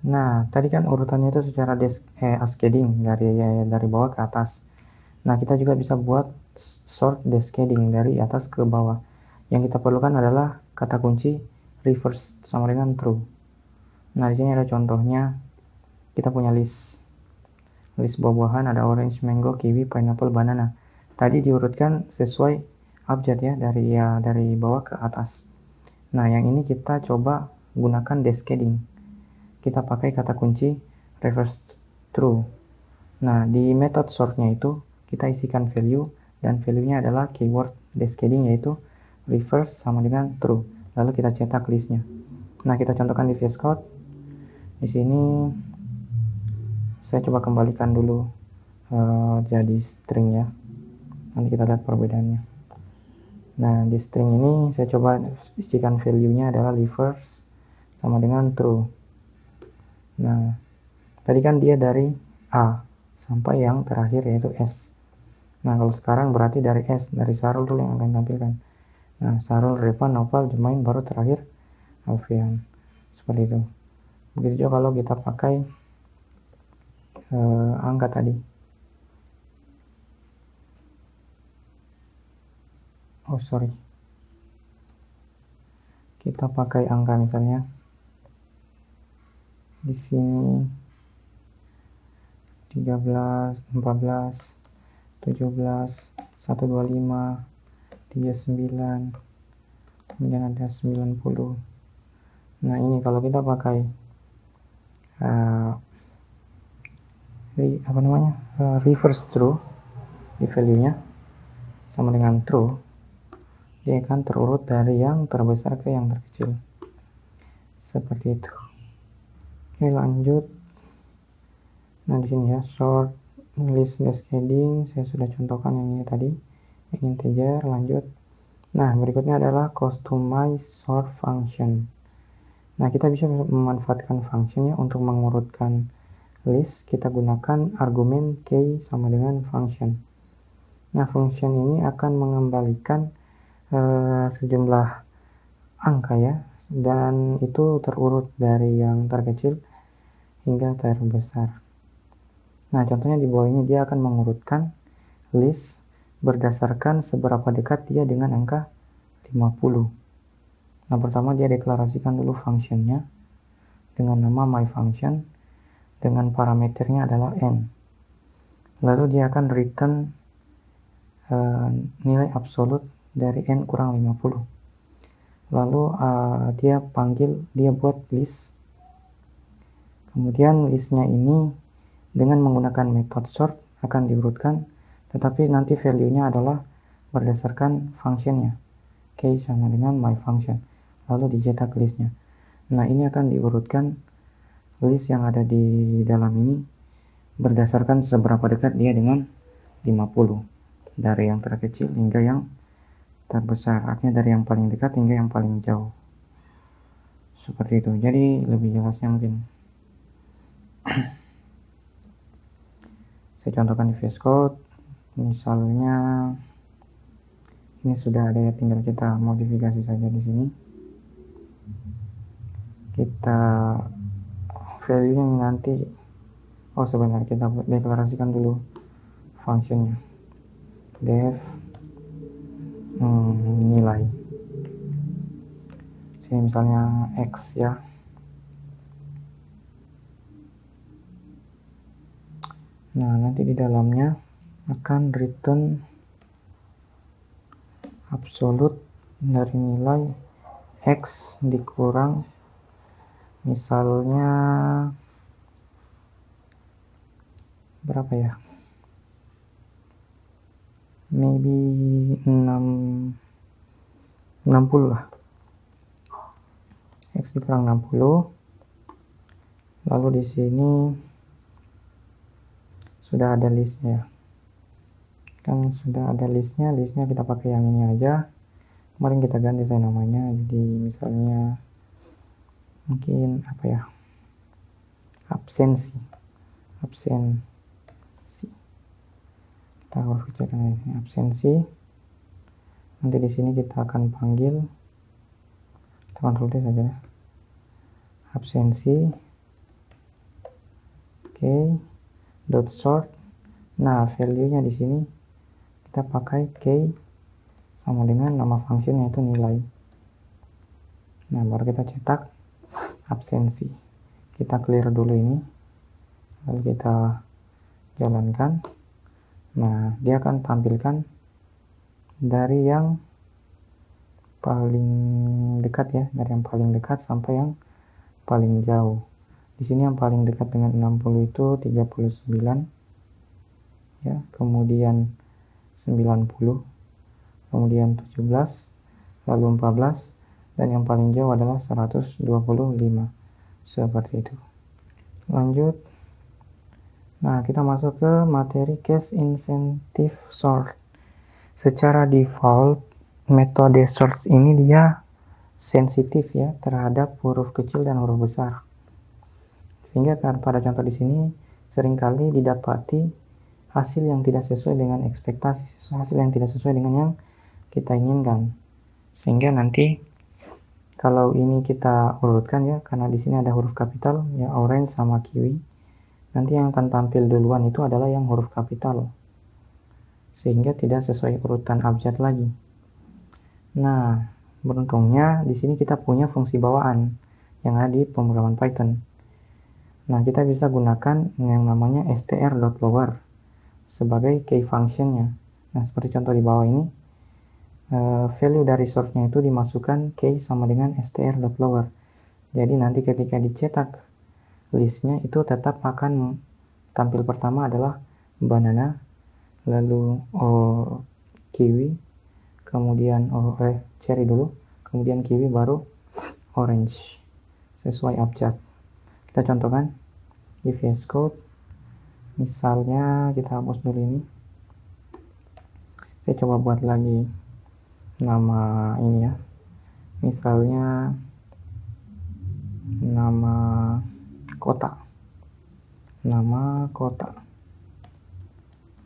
S1: Nah, tadi kan urutannya itu secara cascading dari bawah ke atas. Nah, kita juga bisa buat sort cascading dari atas ke bawah. Yang kita perlukan adalah kata kunci reverse sama dengan true. Nah, di sini ada contohnya. Kita punya list buah-buahan, ada orange, mango, kiwi, pineapple, banana. Tadi diurutkan sesuai abjad ya, dari bawah ke atas. Nah, yang ini kita coba gunakan cascading. Kita pakai kata kunci reverse true. Nah, di method sort-nya itu kita isikan value, dan value-nya adalah keyword cascading, yaitu reverse sama dengan true. Lalu kita cetak listnya. Nah, kita contohkan di VS Code. Di sini saya coba kembalikan dulu jadi string ya. Nanti kita lihat perbedaannya. Nah, di string ini saya coba isikan value-nya adalah reverse sama dengan true. Nah, tadi kan dia dari A sampai yang terakhir yaitu S. Nah, kalau sekarang berarti dari S, dari Sarul dulu yang akan tampilkan. Nah, Sarul, Revan, Noval, Jemain, baru terakhir Alfian. Seperti itu. Begitu juga kalau kita pakai angka tadi. Kita pakai angka misalnya di sini 13, 14, 17, 125, 39, kemudian ada 90. Nah, ini kalau kita pakai reverse true di value-nya sama dengan true, dia akan terurut dari yang terbesar ke yang terkecil. Seperti itu. Oke, lanjut. Nah, di sini ya, sort list cascading, saya sudah contohkan yang ini tadi, yang integer. Lanjut. Nah, berikutnya adalah customize sort function. Nah, kita bisa memanfaatkan functionnya untuk mengurutkan list. Kita gunakan argumen key sama dengan function. Nah, function ini akan mengembalikan sejumlah angka ya, dan itu terurut dari yang terkecil hingga terbesar. Nah, contohnya di bawah ini dia akan mengurutkan list berdasarkan seberapa dekat dia dengan angka 50. Nah, pertama dia deklarasikan dulu functionnya dengan nama myFunction, dengan parameternya adalah n. Lalu dia akan return nilai absolut dari n kurang 50. Lalu dia buat list. Kemudian listnya ini dengan menggunakan method sort akan diurutkan, tetapi nanti value-nya adalah berdasarkan functionnya, key sama dengan myFunction. Lalu dicetak listnya. Nah, ini akan diurutkan list yang ada di dalam ini berdasarkan seberapa dekat dia dengan 50, dari yang terkecil hingga yang terbesar, artinya dari yang paling dekat hingga yang paling jauh. Seperti itu. Jadi lebih jelasnya mungkin saya contohkan di VS Code. Misalnya ini sudah ada ya, tinggal kita modifikasi saja di sini. Kita value-nya nanti sebentar, kita deklarasikan dulu functionnya. Def nilai. Sini misalnya X ya. Nah, nanti di dalamnya akan return absolut dari nilai X dikurang misalnya berapa ya, maybe 60 lah, X dikurang 60. Lalu di sini sudah ada listnya kan, sudah ada listnya kita pakai yang ini aja. Kemarin kita ganti saya namanya, jadi misalnya mungkin apa ya, absensi. Kita harus kerjakan ini absensi. Nanti di sini kita akan panggil, kita Ctrl D saja, absensi. Oke, dot sort. Nah, value-nya di sini kita pakai key sama dengan nama function yaitu nilai. Nah, baru kita cetak absensi. Kita clear dulu ini, lalu kita jalankan. Nah, dia akan tampilkan dari yang paling dekat ya, dari yang paling dekat sampai yang paling jauh. Di sini yang paling dekat dengan 60 itu 39 ya, kemudian 90, kemudian 17, lalu 14, dan yang paling jauh adalah 125. Seperti itu. Lanjut. Nah, kita masuk ke materi case insensitive sort. Secara default, metode sort ini dia sensitif ya terhadap huruf kecil dan huruf besar. Sehingga pada contoh di sini seringkali didapati hasil yang tidak sesuai dengan ekspektasi, hasil yang tidak sesuai dengan yang kita inginkan. Sehingga nanti kalau ini kita urutkan ya, karena di sini ada huruf kapital ya, orange sama kiwi. Nanti yang akan tampil duluan itu adalah yang huruf kapital. Sehingga tidak sesuai urutan abjad lagi. Nah, beruntungnya di sini kita punya fungsi bawaan yang ada di pemrograman Python. Nah, kita bisa gunakan yang namanya str.lower sebagai key functionnya. Nah, seperti contoh di bawah ini, value dari sortnya itu dimasukkan key sama dengan str.lower. Jadi nanti ketika dicetak listnya itu tetap akan tampil pertama adalah banana, lalu kiwi, kemudian cherry dulu, kemudian kiwi, baru orange sesuai abjad. Kita contohkan di VS Code. Misalnya kita hapus dulu ini, saya coba buat lagi nama ini ya, misalnya nama kota,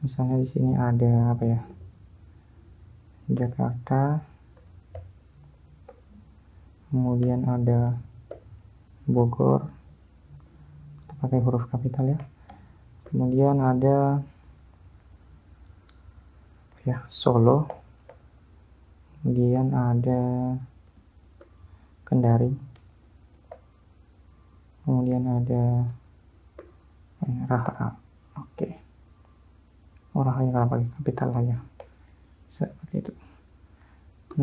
S1: misalnya di sini ada apa ya, Jakarta, kemudian ada Bogor, pakai huruf kapital ya, kemudian ada ya Solo, kemudian ada Kendari, kemudian ada Raha. Oke. Raha yang pakai kapital aja. Seperti itu.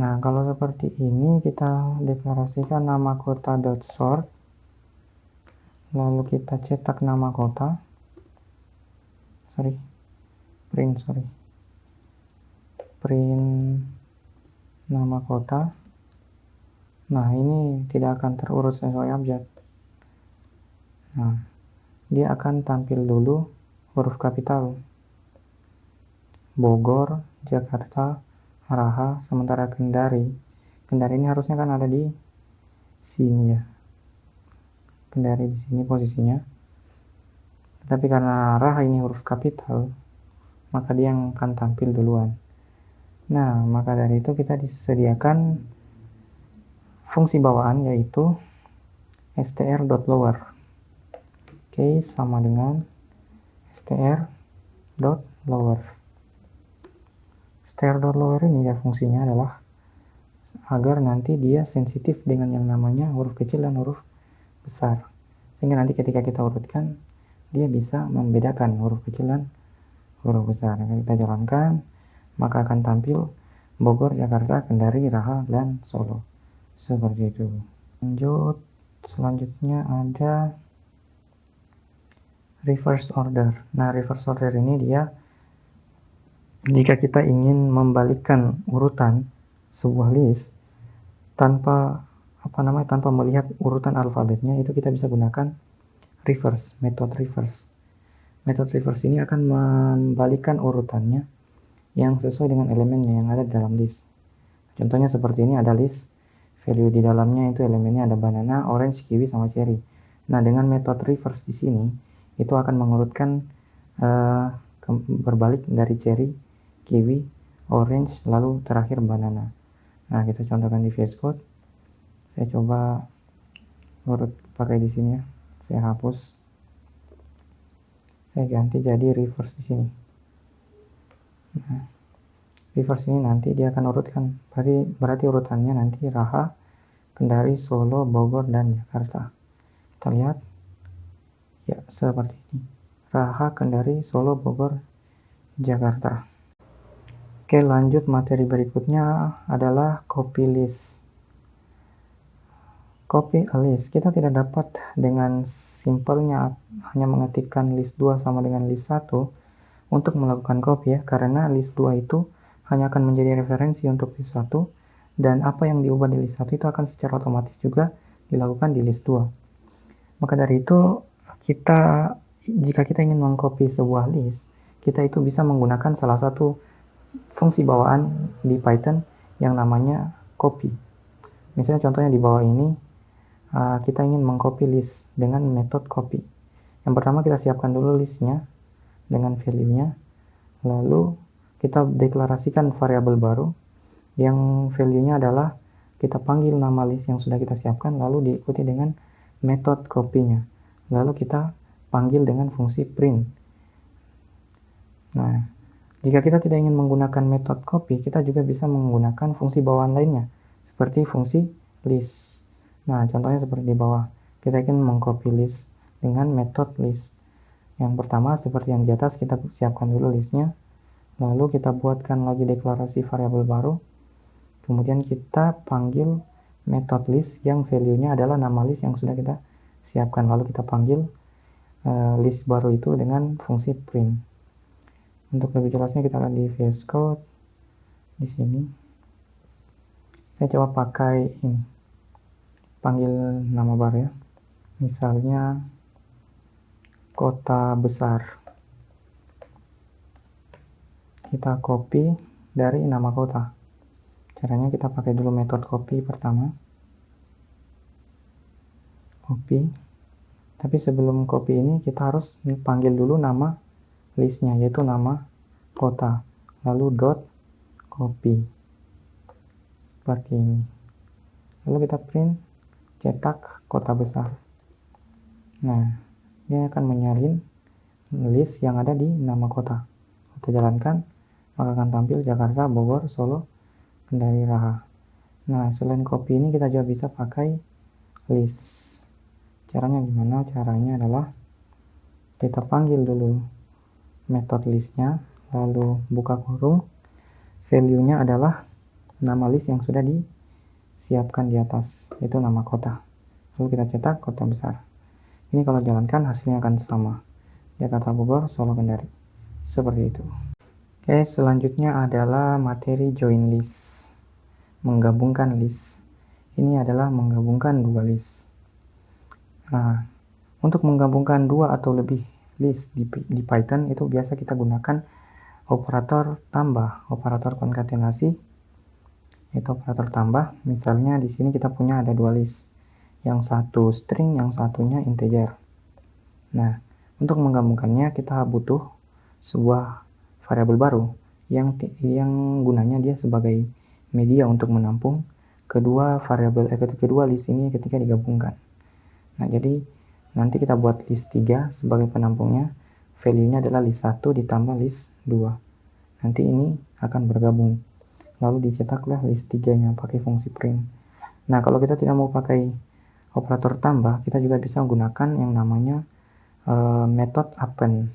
S1: Nah, kalau seperti ini kita deklarasikan nama kota.sort, lalu kita cetak nama kota, print nama kota. Nah, ini tidak akan terurut sesuai abjad. Nah, dia akan tampil dulu huruf kapital, Bogor, Jakarta, Raha, sementara Kendari ini harusnya kan ada di sini ya, Kendari di sini posisinya, tapi karena Raha ini huruf kapital, maka dia yang akan tampil duluan. Nah, maka dari itu kita disediakan fungsi bawaan yaitu str.lower. Oke, sama dengan str.lower. Str.lower ini ya fungsinya adalah agar nanti dia sensitif dengan yang namanya huruf kecil dan huruf besar. Sehingga nanti ketika kita urutkan, dia bisa membedakan huruf kecil dan huruf besar. Kita jalankan, maka akan tampil Bogor, Jakarta, Kendari, Raha, dan Solo. Seperti itu. Selanjutnya ada reverse order. Nah, reverse order ini dia jika kita ingin membalikkan urutan sebuah list tanpa melihat urutan alfabetnya, itu kita bisa gunakan metode reverse. Metode reverse ini akan membalikkan urutannya yang sesuai dengan elemennya yang ada dalam list. Contohnya seperti ini, ada list, value di dalamnya itu elemennya ada banana, orange, kiwi, sama cherry. Nah, dengan metode reverse di sini itu akan mengurutkan berbalik dari cherry, kiwi, orange, lalu terakhir banana. Nah, kita contohkan di VS Code. Saya coba urut pakai di sini ya. Saya hapus. Saya ganti jadi reverse di sini. Nah, reverse ini nanti dia akan urutkan. Berarti urutannya nanti Raha, Kendari, Solo, Bogor, dan Jakarta. Kita lihat. Ya, seperti ini. Raha, Kendari, Solo, Bogor, Jakarta. Oke, lanjut materi berikutnya adalah copy list. Copy a list, kita tidak dapat dengan simpelnya hanya mengetikkan list 2 sama dengan list 1 untuk melakukan copy ya, karena list 2 itu hanya akan menjadi referensi untuk list 1, dan apa yang diubah di list 1 itu akan secara otomatis juga dilakukan di list 2. Maka dari itu, jika kita ingin mengcopy sebuah list, kita itu bisa menggunakan salah satu fungsi bawaan di Python yang namanya copy. Misalnya contohnya di bawah ini, kita ingin mengcopy list dengan metode copy. Yang pertama kita siapkan dulu listnya dengan value-nya, lalu kita deklarasikan variabel baru yang value-nya adalah kita panggil nama list yang sudah kita siapkan, lalu diikuti dengan metode copy-nya, lalu kita panggil dengan fungsi print. Nah, jika kita tidak ingin menggunakan metode copy, kita juga bisa menggunakan fungsi bawaan lainnya seperti fungsi list. Nah, contohnya seperti di bawah, kita ingin mengcopy list dengan metode list. Yang pertama, seperti yang di atas, kita siapkan dulu listnya, lalu kita buatkan lagi deklarasi variabel baru, kemudian kita panggil metode list yang value-nya adalah nama list yang sudah kita siapkan, lalu kita panggil list baru itu dengan fungsi print. Untuk lebih jelasnya kita akan di VS Code di sini. Saya coba pakai ini, panggil nama baru ya, misalnya kota besar. Kita copy dari nama kota. Caranya kita pakai dulu metode copy pertama, copy. Tapi sebelum copy ini kita harus panggil dulu nama listnya, yaitu nama kota, lalu dot copy seperti ini, lalu kita print cetak kota besar. Nah, ini akan menyalin list yang ada di nama kota. Kita jalankan, maka akan tampil Jakarta, Bogor, Solo, Kendari, Raha. Nah, selain copy ini kita juga bisa pakai list. Caranya gimana? Caranya adalah kita panggil dulu metode listnya, lalu buka kurung, value-nya adalah nama list yang sudah disiapkan di atas, yaitu nama kota. Lalu kita cetak kota besar. Ini kalau jalankan hasilnya akan sama, Jakarta, Bogor, Solo, Kendari. Seperti itu. Oke, selanjutnya adalah materi join list, menggabungkan list. Ini adalah menggabungkan dua list. Nah, untuk menggabungkan dua atau lebih list di Python itu biasa kita gunakan operator tambah, operator konkatenasi, itu operator tambah. Misalnya di sini kita punya ada dua list, yang satu string, yang satunya integer. Nah, untuk menggabungkannya kita butuh sebuah variabel baru yang gunanya dia sebagai media untuk menampung kedua list ini ketika digabungkan. Nah, jadi nanti kita buat list 3 sebagai penampungnya, value-nya adalah list 1 ditambah list 2. Nanti ini akan bergabung, lalu dicetaklah list 3-nya pakai fungsi print. Nah, kalau kita tidak mau pakai operator tambah, kita juga bisa menggunakan yang namanya method append.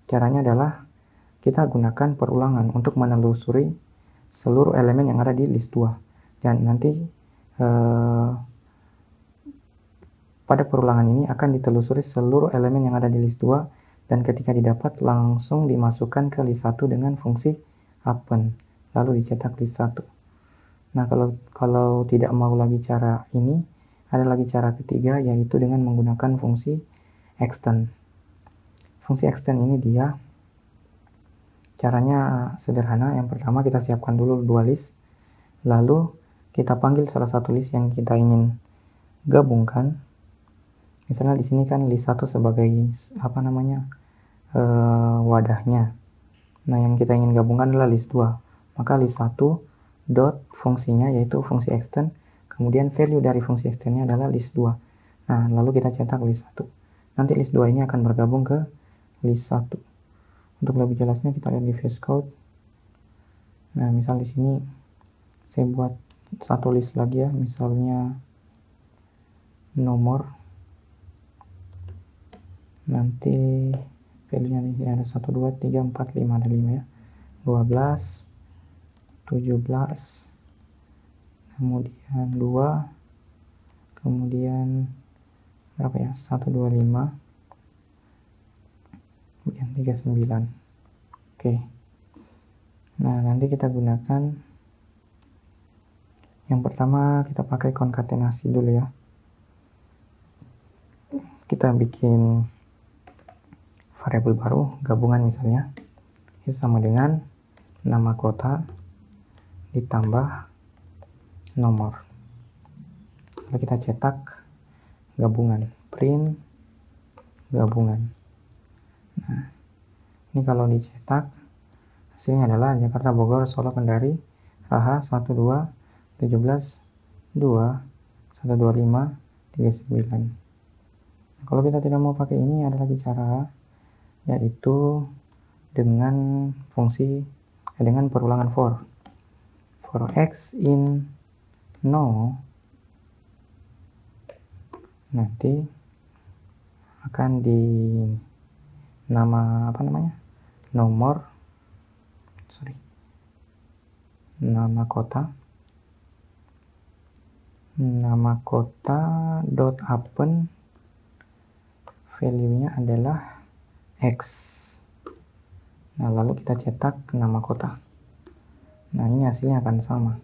S1: Caranya adalah kita gunakan perulangan untuk menelusuri seluruh elemen yang ada di list 2. Dan nanti pada perulangan ini akan ditelusuri seluruh elemen yang ada di list 2, dan ketika didapat langsung dimasukkan ke list 1 dengan fungsi append, lalu dicetak list 1. Nah, kalau tidak mau lagi cara ini, ada lagi cara ketiga, yaitu dengan menggunakan fungsi extend. Fungsi extend ini dia caranya sederhana. Yang pertama kita siapkan dulu dua list, lalu kita panggil salah satu list yang kita ingin gabungkan. Misalnya di sini kan list 1 sebagai wadahnya. Nah, yang kita ingin gabungkan adalah list 2. Maka list 1 dot fungsinya yaitu fungsi extend, kemudian value dari fungsi extendnya adalah list 2. Nah, lalu kita cetak list 1. Nanti list 2 ini akan bergabung ke list 1. Untuk lebih jelasnya kita lihat di VS Code. Nah, misal di sini saya buat satu list lagi ya, misalnya nomor. Nanti value-nya di sini ada 1, 2, 3, 4, 5, ada 5 ya. 12, 17, kemudian 2, kemudian berapa ya, 125, kemudian 39. Oke, nah nanti kita gunakan yang pertama, kita pakai konkatenasi dulu ya. Kita bikin variabel baru, gabungan misalnya, itu sama dengan nama kota ditambah nomor. Lalu kita cetak gabungan, print gabungan. Nah, ini kalau dicetak hasilnya adalah Jakarta, Bogor, Solo, Kendari, Raha 12, 17, 2, 125, 39. Kalau kita tidak mau pakai ini, ada lagi cara, yaitu dengan fungsi dengan perulangan for x in no, nanti akan di nama nama kota dot append value-nya adalah X. Nah, lalu kita cetak nama kota. Nah, ini hasilnya akan sama.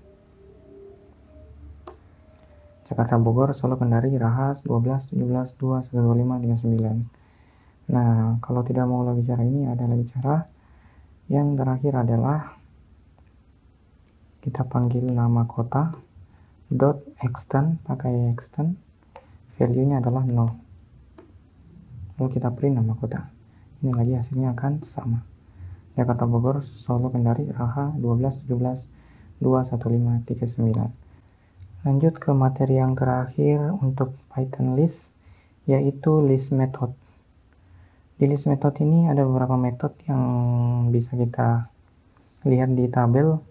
S1: Jakarta, Bogor, Solo, Kendari, Raha 12, 17, 2, 125, 39. Nah, kalau tidak mau lagi cara ini, ada lagi cara. Yang terakhir adalah kita panggil nama kota dot extend, pakai extend, value-nya adalah 0. Lalu kita print nama kota. Ini lagi hasilnya akan sama. Jakarta, Bogor, Solo, Kendari, Raha 12, 17, 2, 125, 39. Lanjut ke materi yang terakhir untuk Python list, yaitu list method. Di list method ini ada beberapa metode yang bisa kita lihat di tabel.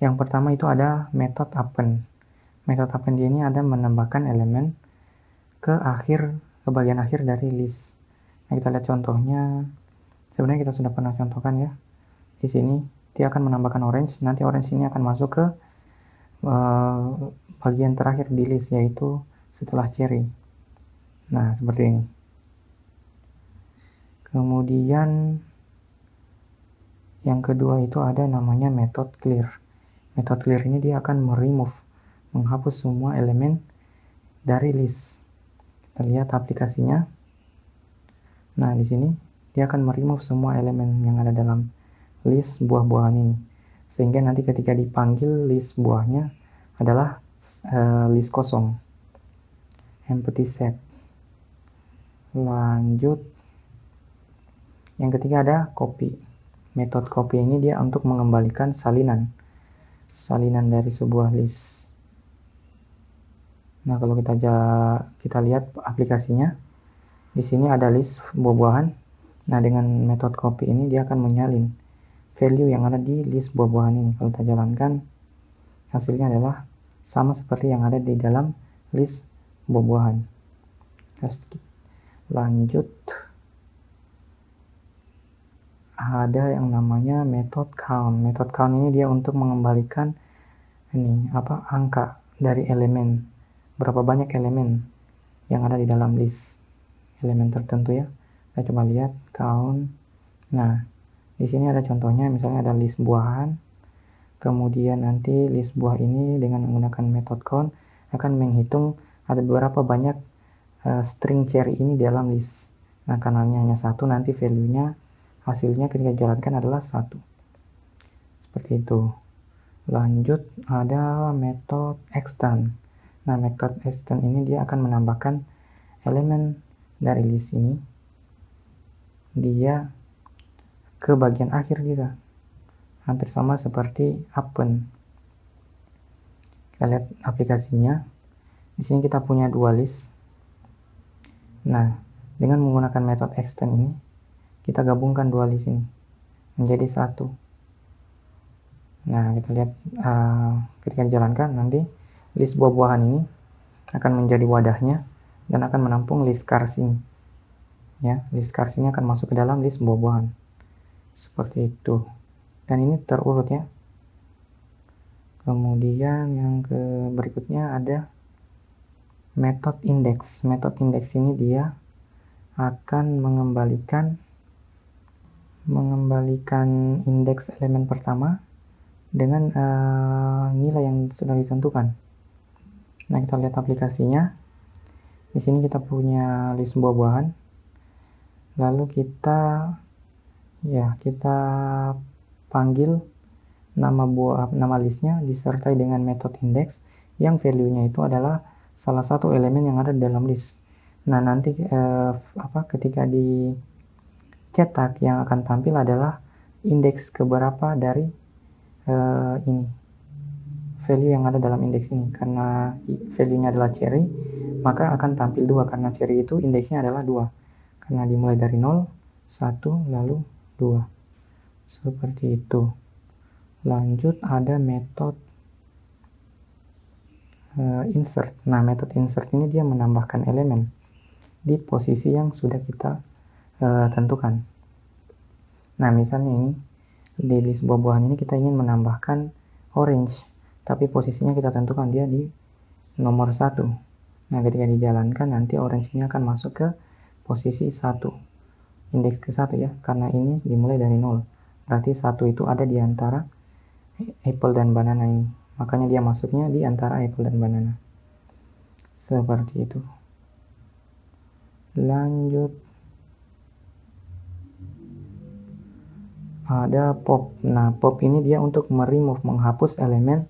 S1: Yang pertama itu ada method append. Method append ini ada menambahkan elemen ke bagian akhir dari list. Nah, kita lihat contohnya. Sebenarnya kita sudah pernah contohkan ya. Di sini dia akan menambahkan orange. Nanti orange ini akan masuk ke bagian terakhir di list, yaitu setelah cherry. Nah, seperti ini. Kemudian yang kedua itu ada namanya method clear. Method clear ini dia akan menghapus semua elemen dari list. Kita lihat aplikasinya. Nah, di sini dia akan remove semua elemen yang ada dalam list buah-buahan ini. Sehingga nanti ketika dipanggil list buahnya adalah list kosong. Empty set. Lanjut. Yang ketiga ada copy. Metode copy ini dia untuk mengembalikan salinan dari sebuah list. Nah, kalau kita lihat aplikasinya, di sini ada list buah-buahan. Nah, dengan metode copy ini dia akan menyalin value yang ada di list buah-buahan ini. Kalau kita jalankan, hasilnya adalah sama seperti yang ada di dalam list buah-buahan. Lanjut, ada yang namanya method count. Method count ini dia untuk mengembalikan angka dari elemen, berapa banyak elemen yang ada di dalam list elemen tertentu ya. Kita coba lihat count. Nah, di sini ada contohnya, misalnya ada list buahan. Kemudian nanti list buah ini dengan menggunakan method count akan menghitung ada berapa banyak string cherry ini dalam list. Nah, karena hanya satu, nanti value-nya hasilnya ketika dijalankan adalah 1. Seperti itu. Lanjut, ada method extend. Nah, method extend ini dia akan menambahkan elemen dari list ini dia ke bagian akhir juga, hampir sama seperti append. Kita lihat aplikasinya. Di sini kita punya 2 list. Nah, dengan menggunakan method extend ini kita gabungkan 2 list ini menjadi 1. Nah, kita lihat ketika dijalankan nanti list buah-buahan ini akan menjadi wadahnya dan akan menampung list cars ini. Ya, list cars ini akan masuk ke dalam list buah-buahan. Seperti itu. Dan ini terurut ya. Kemudian yang berikutnya ada method index. Method index ini dia akan mengembalikan indeks elemen pertama dengan nilai yang sudah ditentukan. Nah, kita lihat aplikasinya. Di sini kita punya list buah-buahan. Lalu kita panggil nama listnya disertai dengan method index yang value-nya itu adalah salah satu elemen yang ada dalam list. Nah, nanti ketika dicetak yang akan tampil adalah indeks keberapa dari ini value yang ada dalam indeks ini. Karena value-nya adalah cherry, maka akan tampil 2 karena cherry itu indeksnya adalah 2. Karena dimulai dari 0, 1, lalu 2. Seperti itu. Lanjut ada metode insert. Nah, metode insert ini dia menambahkan elemen di posisi yang sudah kita tentukan. Nah, misalnya ini di list buah-buahan ini kita ingin menambahkan orange, tapi posisinya kita tentukan dia di nomor 1. Nah, ketika dijalankan nanti orange ini akan masuk ke posisi 1, indeks ke 1 ya, karena ini dimulai dari 0. Berarti 1 itu ada di antara apple dan banana ini, makanya dia masuknya di antara apple dan banana. Seperti itu. Lanjut ada pop. Nah, pop ini dia untuk menghapus elemen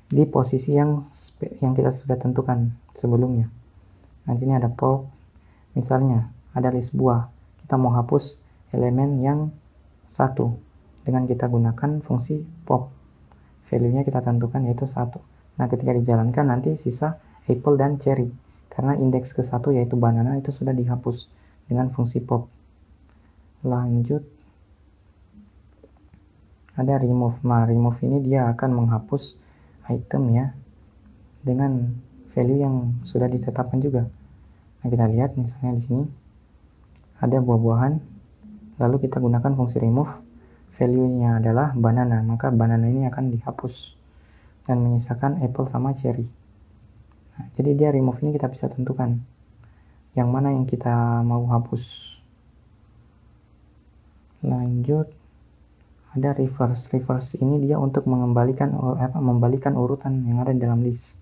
S1: di posisi yang kita sudah tentukan sebelumnya. Nah, sini ada pop. Misalnya ada list buah, kita mau hapus elemen yang 1 dengan kita gunakan fungsi pop. Value-nya kita tentukan yaitu 1. Nah, ketika dijalankan nanti sisa apple dan cherry. Karena indeks ke 1 yaitu banana itu sudah dihapus dengan fungsi pop. Lanjut ada remove. Nah, remove ini dia akan menghapus item ya dengan value yang sudah ditetapkan juga. Nah, kita lihat misalnya di sini ada buah-buahan, lalu kita gunakan fungsi remove, value-nya adalah banana, maka banana ini akan dihapus dan menyisakan apple sama cherry. Nah, jadi dia remove ini kita bisa tentukan yang mana yang kita mau hapus. Lanjut ada reverse. Reverse ini dia untuk membalikan urutan yang ada di dalam list.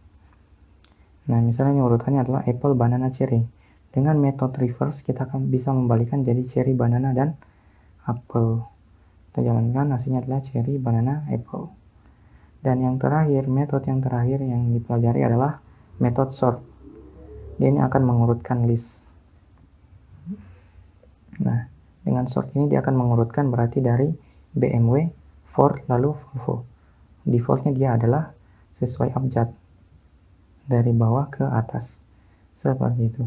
S1: Nah, misalnya ini urutannya adalah apple, banana, cherry. Dengan metode reverse kita akan bisa membalikan jadi cherry, banana, dan apple. Kita jalankan, hasilnya adalah cherry, banana, apple. Dan yang terakhir, metode yang terakhir yang dipelajari adalah metode sort. Dia ini akan mengurutkan list. Nah, dengan sort ini dia akan mengurutkan berarti dari BMW, Ford, lalu Volvo. Defaultnya dia adalah sesuai abjad dari bawah ke atas. Seperti itu.